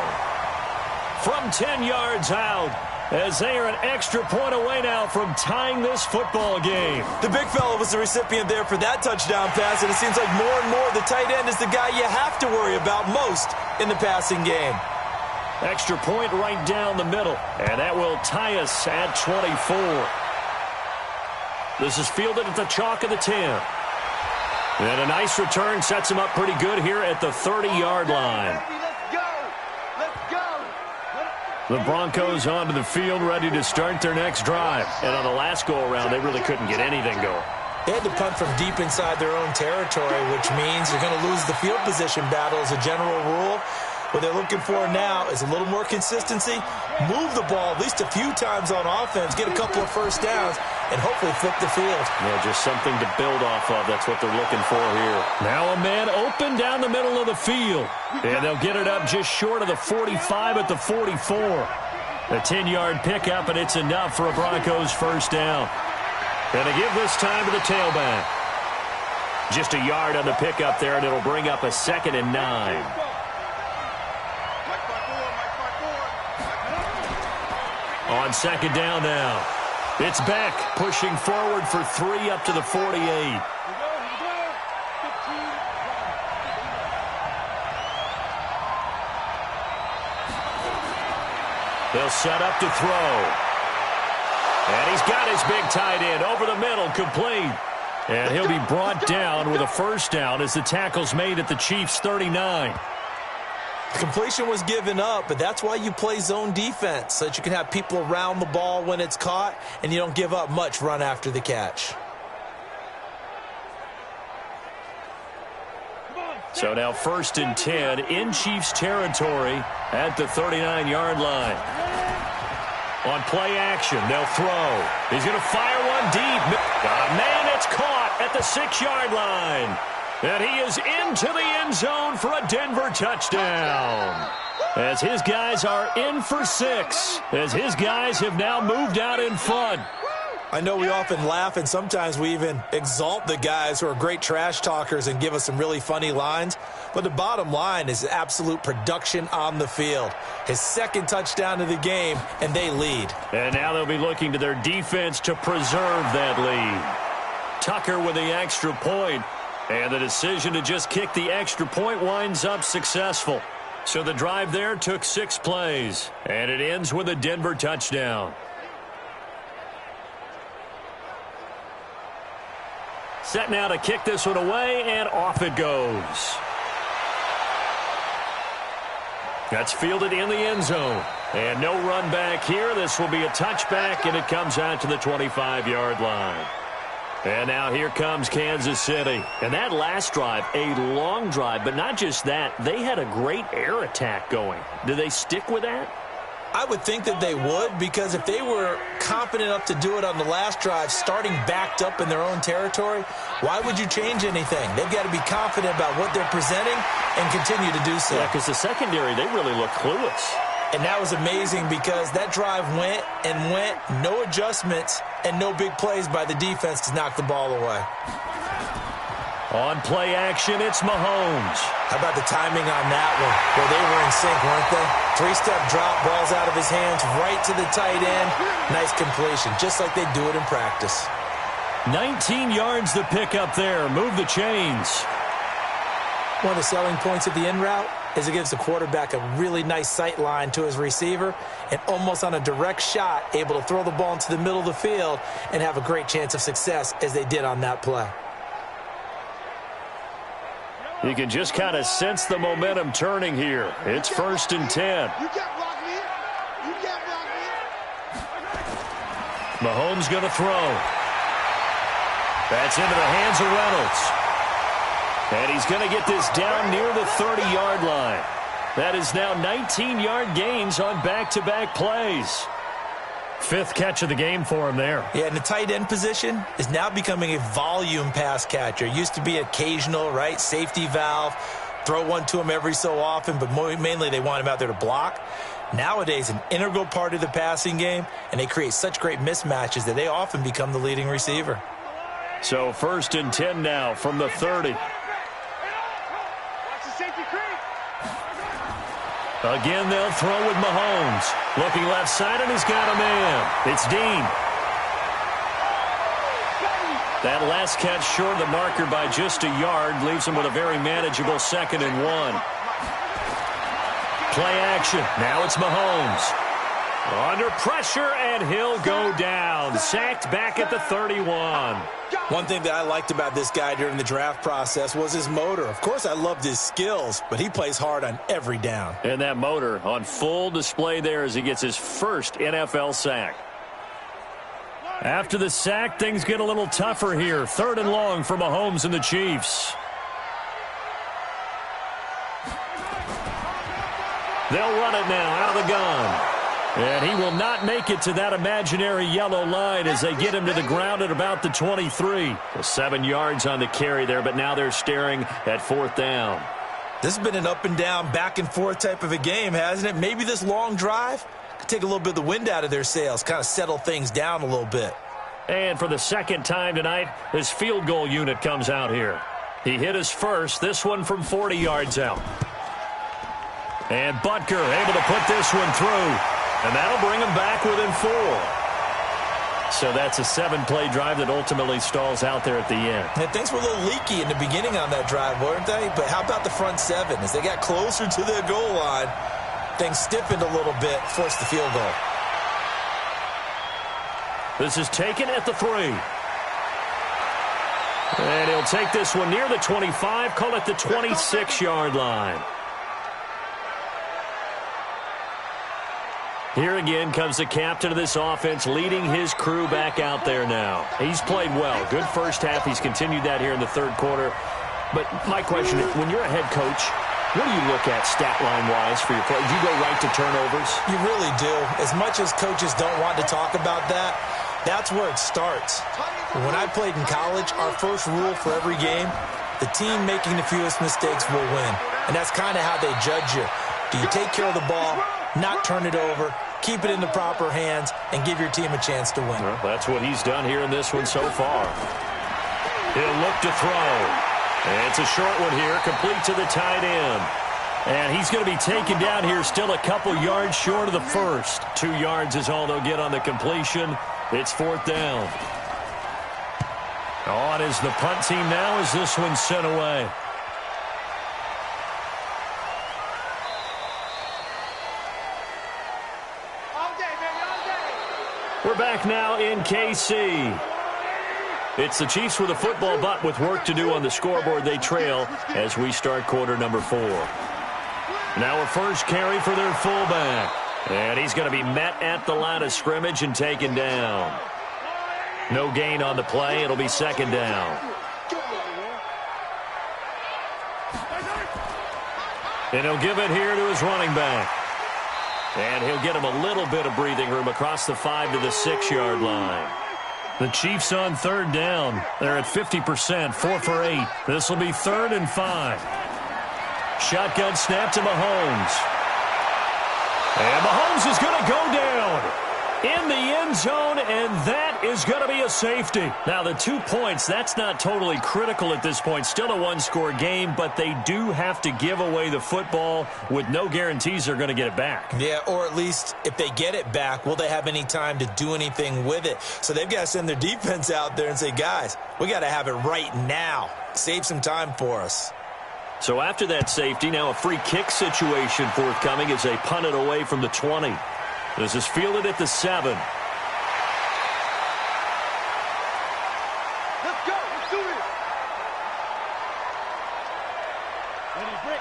From 10 yards out, as they are an extra point away now from tying this football game. The big fella was the recipient there for that touchdown pass, and it seems like more and more the tight end is the guy you have to worry about most in the passing game. Extra point right down the middle, and that will tie us at 24. This is fielded at the chalk of the 10. And a nice return sets him up pretty good here at the 30-yard line. The Broncos onto the field, ready to start their next drive. And on the last go-around, they really couldn't get anything going. They had to punt from deep inside their own territory, which means you're going to lose the field position battle as a general rule. What they're looking for now is a little more consistency, move the ball at least a few times on offense, get a couple of first downs, and hopefully flip the field. Yeah, just something to build off of. That's what they're looking for here. Now a man open down the middle of the field. And they'll get it up just short of the 45 at the 44. A 10-yard pickup, and it's enough for a Broncos first down. And they give this time to the tailback. Just a yard on the pickup there, and it'll bring up a 2nd and 9. On 2nd down now. It's Beck pushing forward for 3 up to the 48. They'll set up to throw. And he's got his big tight end over the middle, complete. And he'll be brought down with a first down as the tackle's made at the Chiefs' 39. The completion was given up, but that's why you play zone defense, so that you can have people around the ball when it's caught, and you don't give up much run after the catch. So now 1st and 10 in Chiefs territory at the 39-yard line. On play action, they'll throw. He's going to fire one deep. Got a man, it's caught at the 6-yard line. And he is into the end zone for a Denver touchdown. As his guys are in for 6. As his guys have now moved out in front. I know we often laugh, and sometimes we even exalt the guys who are great trash talkers and give us some really funny lines. But the bottom line is absolute production on the field. His 2nd touchdown of the game, and they lead. And now they'll be looking to their defense to preserve that lead. Tucker with the extra point. And the decision to just kick the extra point winds up successful. So the drive there took 6 plays, and it ends with a Denver touchdown. Set now to kick this one away, and off it goes. That's fielded in the end zone. And no run back here. This will be a touchback, and it comes out to the 25-yard line. And now here comes Kansas City. And that last drive, a long drive, but not just that. They had a great air attack going. Do they stick with that? I would think that they would, because if they were confident enough to do it on the last drive, starting backed up in their own territory, why would you change anything? They've got to be confident about what they're presenting and continue to do so. Yeah, because the secondary, they really look clueless. And that was amazing because that drive went and went, no adjustments and no big plays by the defense to knock the ball away. On play action, it's Mahomes. How about the timing on that one, where they were in sync, weren't they? 3-step drop, balls out of his hands, right to the tight end. Nice completion, just like they do it in practice. 19 yards to pick up there. Move the chains. One of the selling points of the in route is it gives the quarterback a really nice sight line to his receiver and almost on a direct shot, able to throw the ball into the middle of the field and have a great chance of success as they did on that play. You can just kind of sense the momentum turning here. It's 1st and 10. You can't block me. You can't block me. Mahomes going to throw. That's into the hands of Reynolds. And he's going to get this down near the 30-yard line. That is now 19-yard gains on back-to-back plays. 5th catch of the game for him there. Yeah, and the tight end position is now becoming a volume pass catcher. It used to be occasional, right? Safety valve. Throw one to him every so often, but mainly they want him out there to block. Nowadays, an integral part of the passing game, and they create such great mismatches that they often become the leading receiver. So 1st and 10 now from the 30. Again, they'll throw with Mahomes. Looking left side, and he's got a man. It's Dean. That last catch short of the marker by just a yard leaves him with a very manageable 2nd and 1. Play action. Now it's Mahomes. Under pressure, and he'll go down. Sacked back at the 31. One thing that I liked about this guy during the draft process was his motor. Of course, I loved his skills, but he plays hard on every down. And that motor on full display there as he gets his first NFL sack. After the sack, things get a little tougher here. 3rd and long for Mahomes and the Chiefs. They'll run it now out of the gun. And he will not make it to that imaginary yellow line as they get him to the ground at about the 23. 7 yards on the carry there, but now they're staring at 4th down. This has been an up and down, back and forth type of a game, hasn't it? Maybe this long drive could take a little bit of the wind out of their sails, kind of settle things down a little bit. And for the 2nd time tonight, his field goal unit comes out here. He hit his first, this one from 40 yards out. And Butker able to put this one through. And that'll bring him back within 4. So that's a 7-play drive that ultimately stalls out there at the end. And things were a little leaky in the beginning on that drive, weren't they? But how about the front 7? As they got closer to their goal line, things stiffened a little bit, forced the field goal. This is taken at the 3. And he'll take this one near the 25, call it the 26-yard line. Here again comes the captain of this offense, leading his crew back out there now. He's played well. Good first half. He's continued that here in the 3rd quarter. But my question is, when you're a head coach, what do you look at stat line-wise for your play? Do you go right to turnovers? You really do. As much as coaches don't want to talk about that, that's where it starts. When I played in college, our first rule for every game, the team making the fewest mistakes will win. And that's kind of how they judge you. Do you take care of the ball, not turn it over, keep it in the proper hands, and give your team a chance to win? Well, that's what he's done here in this one so far. He'll look to throw. And it's a short one here, complete to the tight end. And he's going to be taken down here still a couple yards short of the first. 2 yards is all they'll get on the completion. It's 4th down. On is the punt team now as this one's sent away. We're back now in KC. It's the Chiefs with a football, but with work to do on the scoreboard. They trail as we start quarter number 4. Now a first carry for their fullback. And he's going to be met at the line of scrimmage and taken down. No gain on the play. It'll be second down. And he'll give it here to his running back. And he'll get him a little bit of breathing room across the 5 to the 6-yard line. The Chiefs on third down. They're at 50%, 4 for 8. This will be 3rd and 5. Shotgun snap to Mahomes. And Mahomes is going to go down in the end zone, and that is going to be a safety. Now, the 2 points, that's not totally critical at this point. Still a one-score game, but they do have to give away the football with no guarantees they're going to get it back. Yeah, or at least if they get it back, will they have any time to do anything with it? So they've got to send their defense out there and say, guys, we got to have it right now. Save some time for us. So after that safety, now a free kick situation forthcoming as they punt it away from the 20. This is fielded at the 7. Let's go. Let's do this.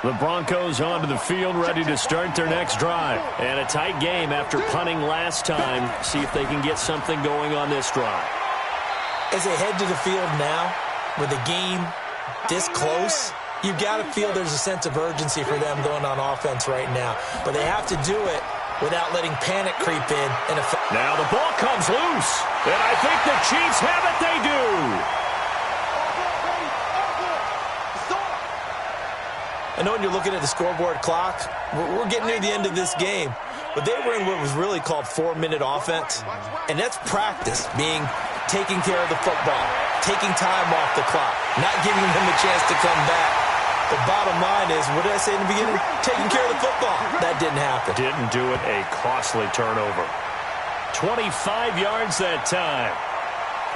The Broncos onto the field, ready to start their next drive. And a tight game after punting last time. See if they can get something going on this drive. As they head to the field now, with the game this close, you've got to feel there's a sense of urgency for them going on offense right now. But they have to do it without letting panic creep in. Now the ball comes loose. And I think the Chiefs have it. They do. I know when you're looking at the scoreboard clock, we're getting near the end of this game. But they were in what was really called 4-minute offense. And that's practice, being taking care of the football, taking time off the clock, not giving them a chance to come back. The bottom line is, what did I say in the beginning? Taking care of the football. That didn't happen. Didn't do it. A costly turnover. 25 yards that time.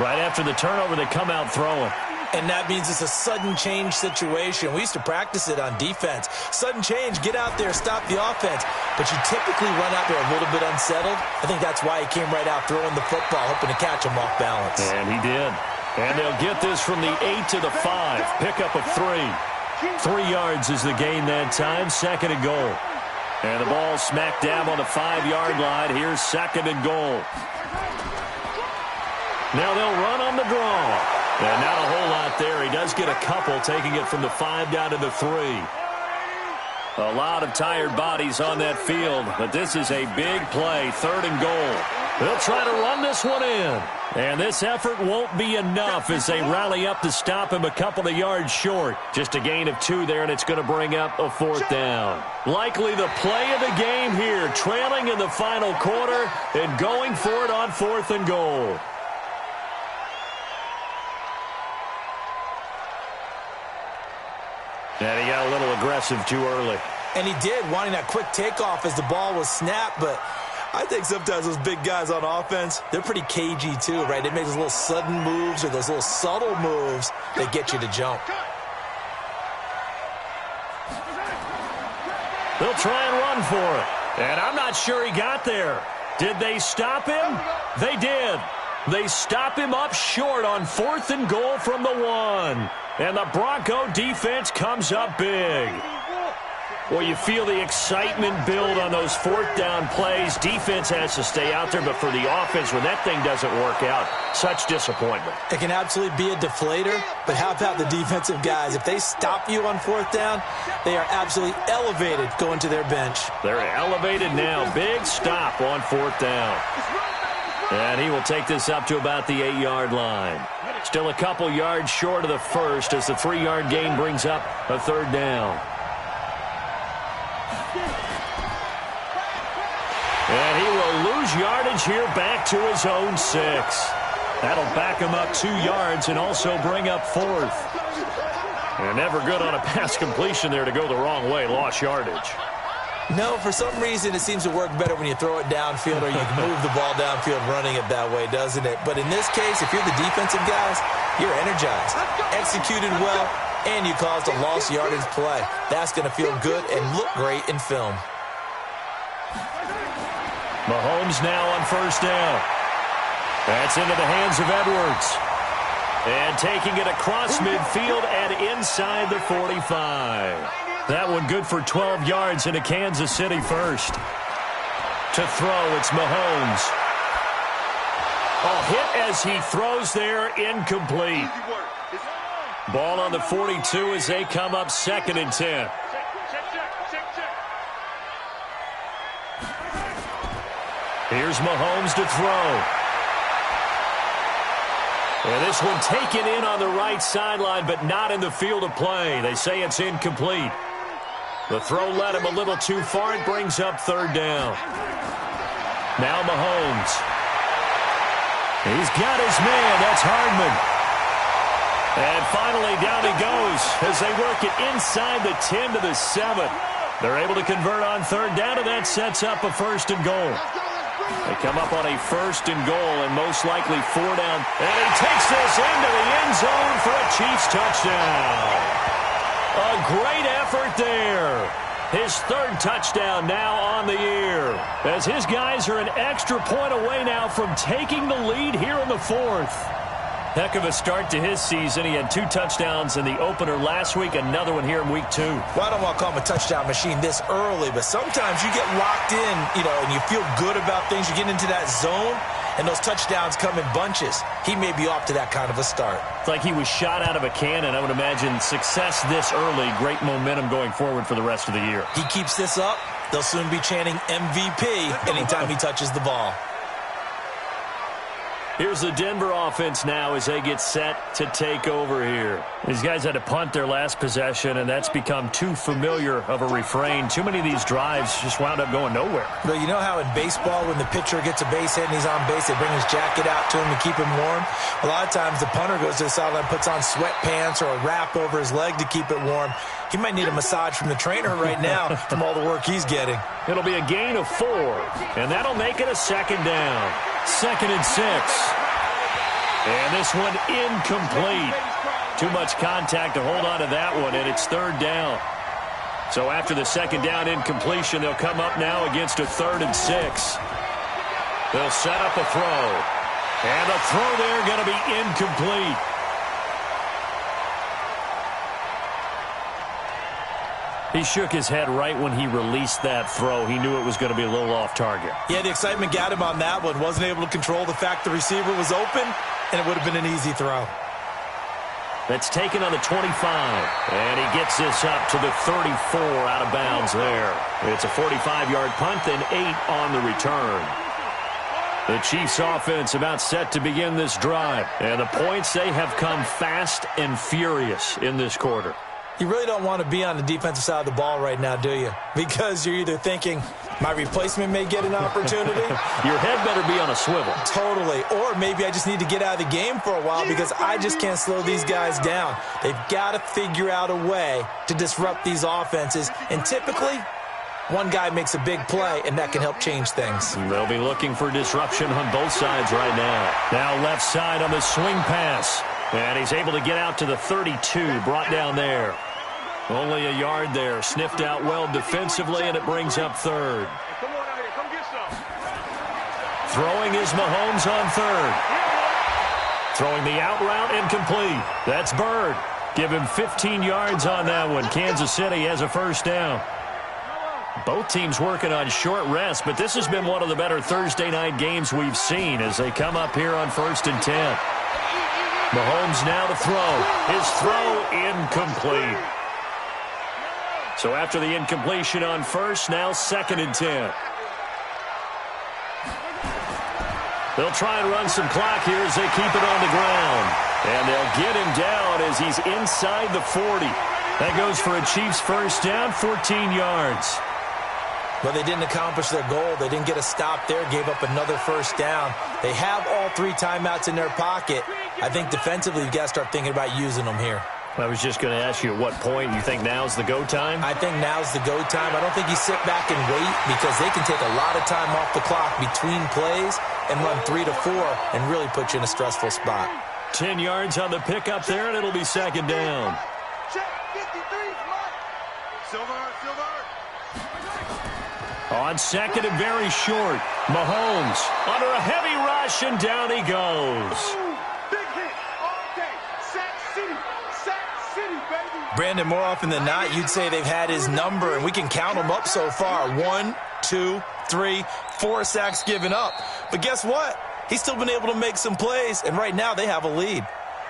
Right after the turnover, they come out throwing. And that means it's a sudden change situation. We used to practice it on defense. Sudden change, get out there, stop the offense. But you typically run out there a little bit unsettled. I think that's why he came right out throwing the football, hoping to catch him off balance. And he did. And they'll get this from the 8 to the 5. Pickup of 3. 3 yards is the gain that time. 2nd and goal. And the ball smack dab on the 5-yard line. Here's 2nd and goal. Now they'll run on the draw. And not a whole lot there. He does get a couple, taking it from the 5 down to the 3. A lot of tired bodies on that field, but this is a big play. 3rd and goal. They'll try to run this one in. And this effort won't be enough as they rally up to stop him a couple of yards short. Just a gain of 2 there, and it's going to bring up a 4th down. Likely the play of the game here, trailing in the final quarter and going for it on 4th and goal. And he got a little aggressive too early. And he did, wanting that quick takeoff as the ball was snapped, but I think sometimes those big guys on offense, they're pretty cagey too, right? They make those little sudden moves or those little subtle moves that get you to jump. They'll try and run for it. And I'm not sure he got there. Did they stop him? They did. They stop him up short on 4th and goal from the 1. And the Bronco defense comes up big. Well, you feel the excitement build on those 4th down plays. Defense has to stay out there, but for the offense, when that thing doesn't work out, such disappointment. It can absolutely be a deflator, but how about the defensive guys? If they stop you on 4th down, they are absolutely elevated going to their bench. They're elevated now. Big stop on 4th down. And he will take this up to about the 8-yard line. Still a couple yards short of the first as the 3-yard gain brings up a 3rd down. And he will lose yardage here back to his own 6. That'll back him up 2 yards and also bring up 4th. And never good on a pass completion there to go the wrong way. Lost yardage. No, for some reason it seems to work better when you throw it downfield or you can move the ball downfield running it that way, doesn't it? But in this case, if you're the defensive guys, you're energized, executed well, and you caused a lost yardage play. That's going to feel good and look great in film. Mahomes now on first down. That's into the hands of Edwards. And taking it across midfield and inside the 45. That one good for 12 yards into Kansas City first. To throw, it's Mahomes. A hit as he throws there, incomplete. Ball on the 42 as they come up 2nd and 10. Here's Mahomes to throw. And this one taken in on the right sideline, but not in the field of play. They say it's incomplete. The throw led him a little too far. It brings up 3rd down. Now Mahomes. He's got his man. That's Hardman. And finally down he goes as they work it inside the 10 to the 7. They're able to convert on 3rd down, and that sets up a 1st and goal. They come up on a 1st and goal and most likely 4 down. And he takes this into the end zone for a Chiefs touchdown. A great effort there. His 3rd touchdown now on the year. As his guys are an extra point away now from taking the lead here in the 4th. Heck of a start to his season. He had 2 touchdowns in the opener last week, another one here in week 2. Well, I don't want to call him a touchdown machine this early, but sometimes you get locked in, and you feel good about things. You get into that zone, and those touchdowns come in bunches. He may be off to that kind of a start. It's like he was shot out of a cannon. I would imagine success this early, great momentum going forward for the rest of the year. He keeps this up, they'll soon be chanting MVP anytime he touches the ball. Here's the Denver offense now as they get set to take over here. These guys had to punt their last possession, and that's become too familiar of a refrain. Too many of these drives just wound up going nowhere. But you know how in baseball, when the pitcher gets a base hit and he's on base, they bring his jacket out to him to keep him warm? A lot of times the punter goes to the sideline, puts on sweatpants or a wrap over his leg to keep it warm. He might need a massage from the trainer right now from all the work he's getting. It'll be a gain of 4, and that'll make it a 2nd down. 2nd and 6. And this one incomplete. Too much contact to hold on to that one, and it's 3rd down. So after the 2nd down incompletion, they'll come up now against a 3rd and 6. They'll set up a throw. And the throw there going to be incomplete. He shook his head right when he released that throw. He knew it was going to be a little off target. Yeah, the excitement got him on that one. Wasn't able to control the fact the receiver was open, and it would have been an easy throw. That's taken on the 25, and he gets this up to the 34 out of bounds there. It's a 45-yard punt, then 8 on the return. The Chiefs offense about set to begin this drive, and the points, they have come fast and furious in this quarter. You really don't want to be on the defensive side of the ball right now, do you? Because you're either thinking, my replacement may get an opportunity. Your head better be on a swivel. Totally. Or maybe I just need to get out of the game for a while because I just can't slow these guys down. They've got to figure out a way to disrupt these offenses. And typically, one guy makes a big play, and that can help change things. They'll be looking for disruption on both sides right now. Now left side on the swing pass. And he's able to get out to the 32, brought down there. Only a yard there, sniffed out well defensively, and it brings up 3rd. Throwing is Mahomes on 3rd. Throwing the out route incomplete. That's Bird. Give him 15 yards on that one. Kansas City has a 1st down. Both teams working on short rest, but this has been one of the better Thursday night games we've seen as they come up here on 1st and 10. Mahomes now to throw. His throw incomplete. So after the incompletion on 1st, now 2nd and 10. They'll try and run some clock here as they keep it on the ground. And they'll get him down as he's inside the 40. That goes for a Chiefs 1st down, 14 yards. But they didn't accomplish their goal. They didn't get a stop there, gave up another 1st down. They have all 3 timeouts in their pocket. I think defensively, you've got to start thinking about using them here. I was just going to ask you at what point you think now's the go time? I think now's the go time. I don't think you sit back and wait because they can take a lot of time off the clock between plays and run 3 to 4 and really put you in a stressful spot. 10 yards on the pickup there, and it'll be second down. Check 53's mark. Silver. On second and very short, Mahomes under a heavy rush, and down he goes. Big hit all day. Sack City, baby. Brandon, more often than not, you'd say they've had his number, and we can count them up so far. 1, 2, 3, 4 sacks given up. But guess what? He's still been able to make some plays, and right now they have a lead.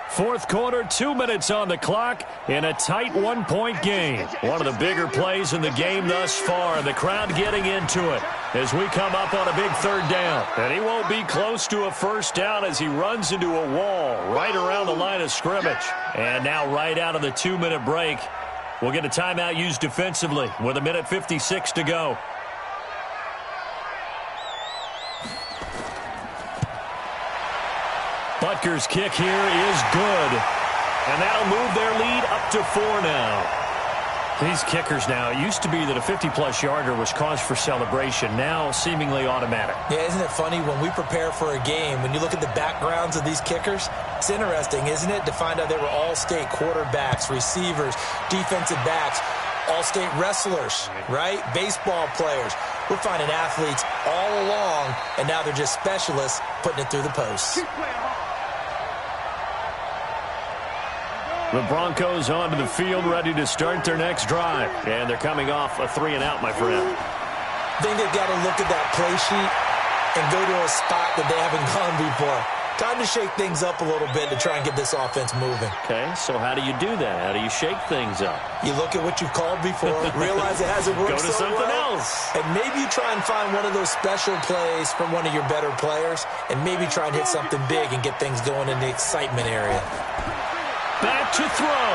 Fourth quarter, 2 minutes on the clock in a tight one-point game. One of the bigger plays in the game thus far, and the crowd getting into it as we come up on a big third down. And he won't be close to a first down as he runs into a wall right around the line of scrimmage. And now right out of the 2-minute break, we'll get a timeout used defensively with 1:56 to go. Butker's kick here is good, and that'll move their lead up to 4 now. These kickers now, it used to be that a 50-plus yarder was cause for celebration, now seemingly automatic. Yeah, isn't it funny when we prepare for a game, when you look at the backgrounds of these kickers, it's interesting, isn't it, to find out they were all-state quarterbacks, receivers, defensive backs, all-state wrestlers, right? Baseball players. We're finding athletes all along, and now they're just specialists putting it through the posts. The Broncos onto the field, ready to start their next drive. And they're coming off a 3-and-out, my friend. I think they've got to look at that play sheet and go to a spot that they haven't gone before. Time to shake things up a little bit to try and get this offense moving. Okay, so how do you do that? How do you shake things up? You look at what you've called before, realize it hasn't worked Go to so something well, else. and maybe you try and find one of those special plays from one of your better players, and maybe try and hit something big and get things going in the excitement area. Back to throw.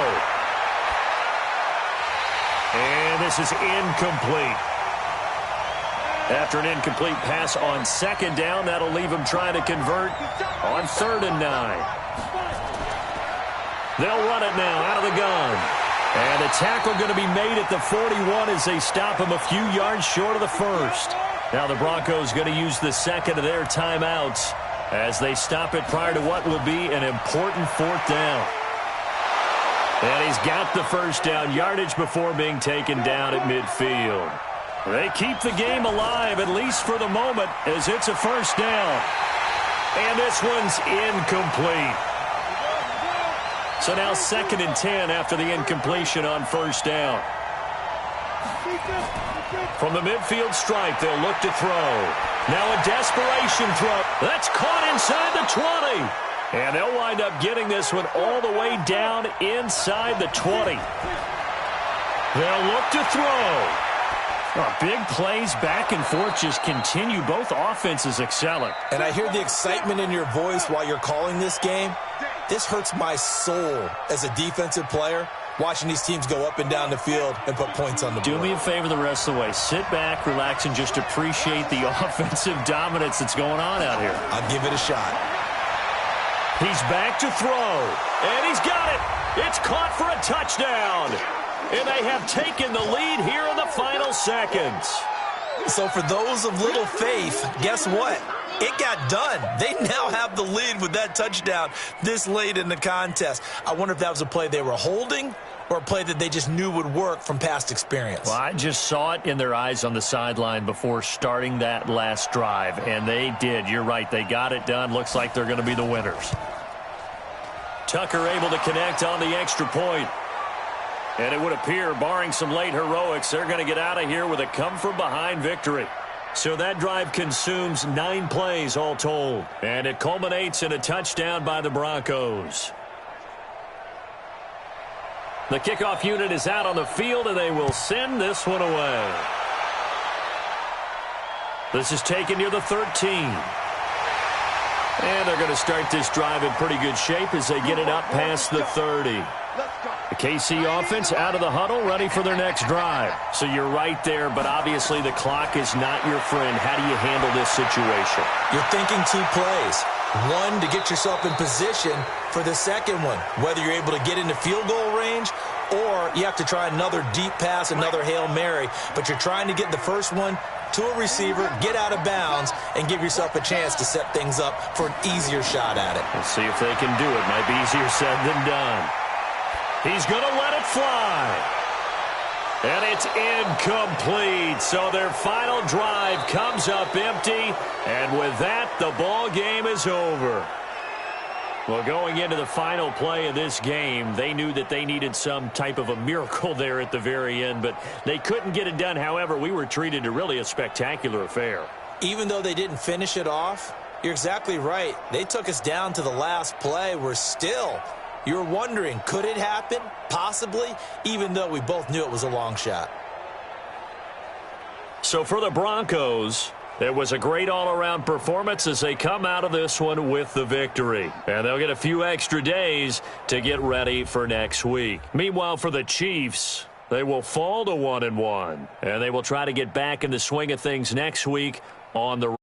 And this is incomplete. After an incomplete pass on second down, that'll leave him trying to convert on 3rd and 9. They'll run it now out of the gun. And the tackle going to be made at the 41 as they stop him a few yards short of the first. Now the Broncos going to use the second of their timeouts as they stop it prior to what will be an important 4th down. And he's got the first down yardage before being taken down at midfield. They keep the game alive, at least for the moment, as it's a first down. And this one's incomplete. So now 2nd and 10 after the incompletion on first down. From the midfield stripe, they'll look to throw. Now a desperation throw. That's caught inside the 20. And they'll wind up getting this one all the way down inside the 20. They'll look to throw. Oh, big plays back and forth just continue. Both offenses excelling. And I hear the excitement in your voice while you're calling this game. This hurts my soul as a defensive player, watching these teams go up and down the field and put points on the board. Do me a favor the rest of the way. Sit back, relax, and just appreciate the offensive dominance that's going on out here. I'll give it a shot. He's back to throw, and he's got it. It's caught for a touchdown. And they have taken the lead here in the final seconds. So for those of little faith, guess what? It got done. They now have the lead with that touchdown this late in the contest. I wonder if that was a play they were holding or a play that they just knew would work from past experience. Well, I just saw it in their eyes on the sideline before starting that last drive, and they did. You're right. They got it done. Looks like they're going to be the winners. Tucker able to connect on the extra point. And it would appear, barring some late heroics, they're going to get out of here with a come-from-behind victory. So that drive consumes 9 plays all told. And it culminates in a touchdown by the Broncos. The kickoff unit is out on the field, and they will send this one away. This is taken near the 13. And they're going to start this drive in pretty good shape as they get it up past the 30. The KC offense out of the huddle, ready for their next drive. So you're right there, but obviously the clock is not your friend. How do you handle this situation? You're thinking 2 plays. One, to get yourself in position for the second one, whether you're able to get into field goal range or you have to try another deep pass, another Hail Mary, but you're trying to get the first one to a receiver, get out of bounds, and give yourself a chance to set things up for an easier shot at it. Let's see if they can do it. Might be easier said than done. He's going to let it fly. And it's incomplete. So their final drive comes up empty. And with that, the ball game is over. Well, going into the final play of this game, they knew that they needed some type of a miracle there at the very end, but they couldn't get it done. However, we were treated to really a spectacular affair. Even though they didn't finish it off, you're exactly right. They took us down to the last play. We're still... You're wondering, could it happen? Possibly, even though we both knew it was a long shot. So for the Broncos, it was a great all-around performance as they come out of this one with the victory. And they'll get a few extra days to get ready for next week. Meanwhile, for the Chiefs, they will fall to 1-1. And they will try to get back in the swing of things next week on the